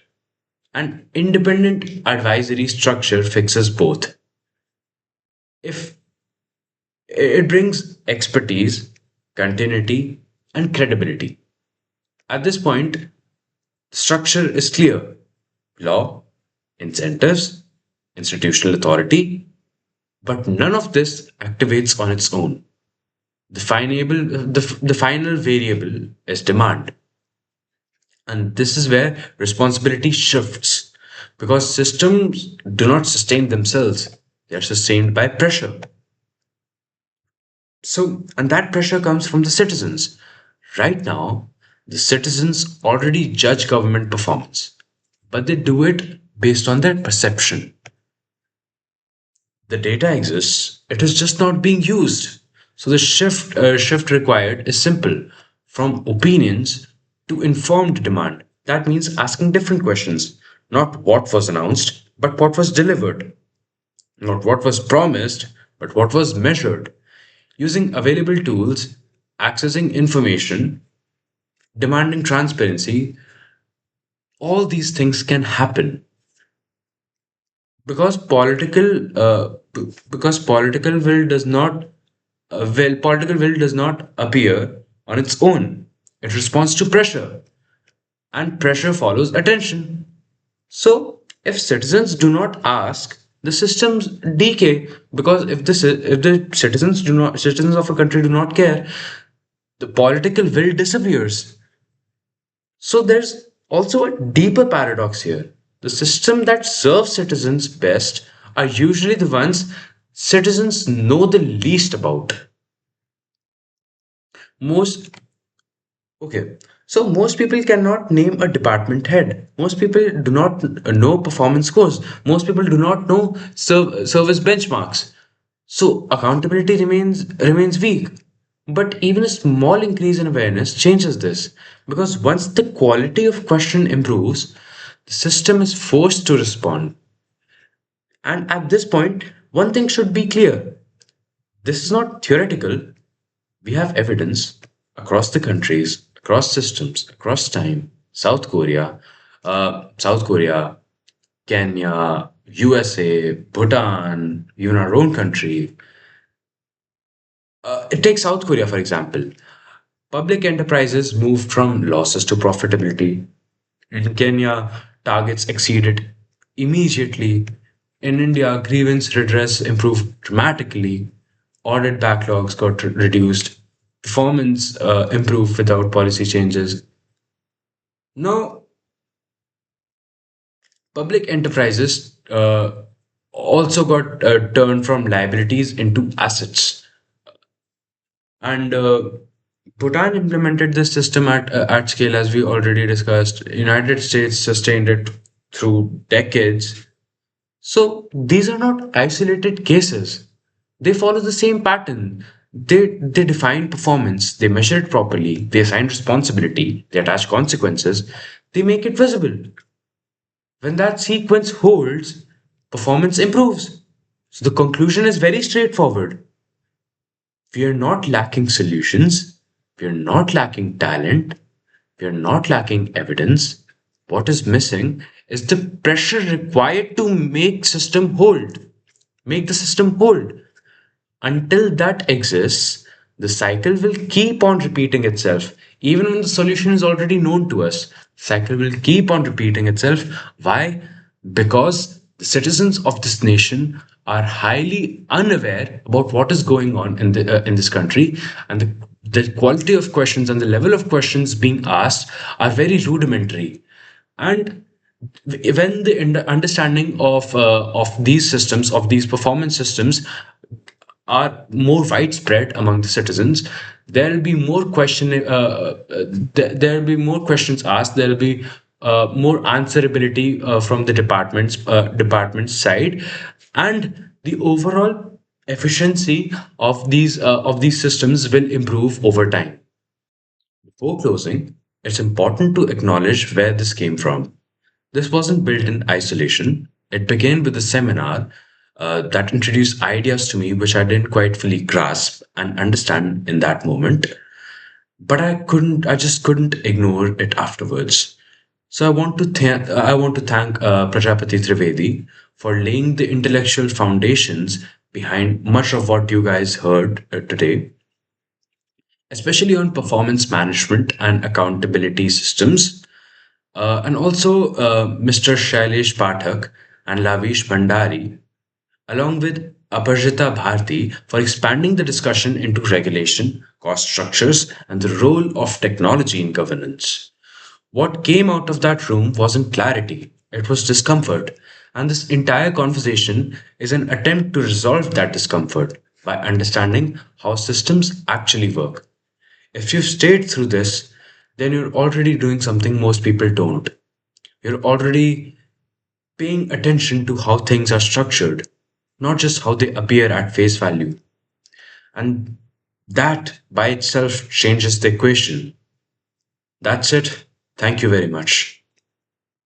An independent advisory structure fixes both. If it brings expertise, continuity, and credibility. At this point, the structure is clear: law, incentives, institutional authority, but none of this activates on its own. The final variable is demand. And this is where responsibility shifts because systems do not sustain themselves, they are sustained by pressure. So, and that pressure comes from the citizens. Right now, the citizens already judge government performance, but they do it based on their perception. The data exists, it is just not being used. So the shift required is simple: from opinions to informed demand. That means asking different questions: not what was announced, but what was delivered; not what was promised, but what was measured. Using available tools, accessing information, demanding transparency, all these things can happen because political will does not political will does not appear on its own. It responds to pressure, and pressure follows attention. So if citizens do not ask, the systems decay. Because if the citizens of a country do not care, the political will disappears. So there's also a deeper paradox here. The system that serves citizens best are usually the ones citizens know the least about. Most Okay, so most people cannot name a department head. Most people do not know performance scores. Most people do not know service benchmarks. So accountability remains weak. But even a small increase in awareness changes this because once the quality of question improves, the system is forced to respond. And at this point, one thing should be clear: this is not theoretical. We have evidence across the countries, across systems, across time. South Korea, Kenya, USA, Bhutan, even our own country. Take South Korea, for example. Public enterprises moved from losses to profitability. In Kenya, targets exceeded immediately. In India, grievance redress improved dramatically. Audit backlogs got reduced. Performance improved without policy changes. Now, public enterprises also got turned from liabilities into assets. And Bhutan implemented this system at scale, as we already discussed. United States sustained it through decades. So these are not isolated cases. They follow the same pattern. They define performance, they measure it properly, they assign responsibility, they attach consequences, they make it visible. When that sequence holds, performance improves. So the conclusion is very straightforward. We are not lacking solutions, we are not lacking talent, we are not lacking evidence. What is missing is the pressure required to make the system hold. Until that exists, the cycle will keep on repeating itself. Even when the solution is already known to us, cycle will keep on repeating itself. Why? Because the citizens of this nation are highly unaware about what is going on in this country, and the quality of questions and the level of questions being asked are very rudimentary. And when the understanding of these systems, of these performance systems, are more widespread among the citizens, there will be more there will be more questions asked. There will be more answerability from the department's side, and the overall efficiency of these systems will improve over time. Before closing, it's important to acknowledge where this came from. This wasn't built in isolation. It began with a seminar that introduced ideas to me which I didn't quite fully grasp and understand in that moment. But I just couldn't ignore it afterwards. So I want to thank Prajapati Trivedi for laying the intellectual foundations behind much of what you guys heard today, especially on performance management and accountability systems. And also Mr. Shailesh Pathak and Lavish Bhandari, along with Aparjita Bharti, for expanding the discussion into regulation, cost structures, and the role of technology in governance. What came out of that room wasn't clarity, it was discomfort. And this entire conversation is an attempt to resolve that discomfort by understanding how systems actually work. If you've stayed through this, then you're already doing something most people don't. You're already paying attention to how things are structured, not just how they appear at face value. And that by itself changes the equation. That's it. Thank you very much.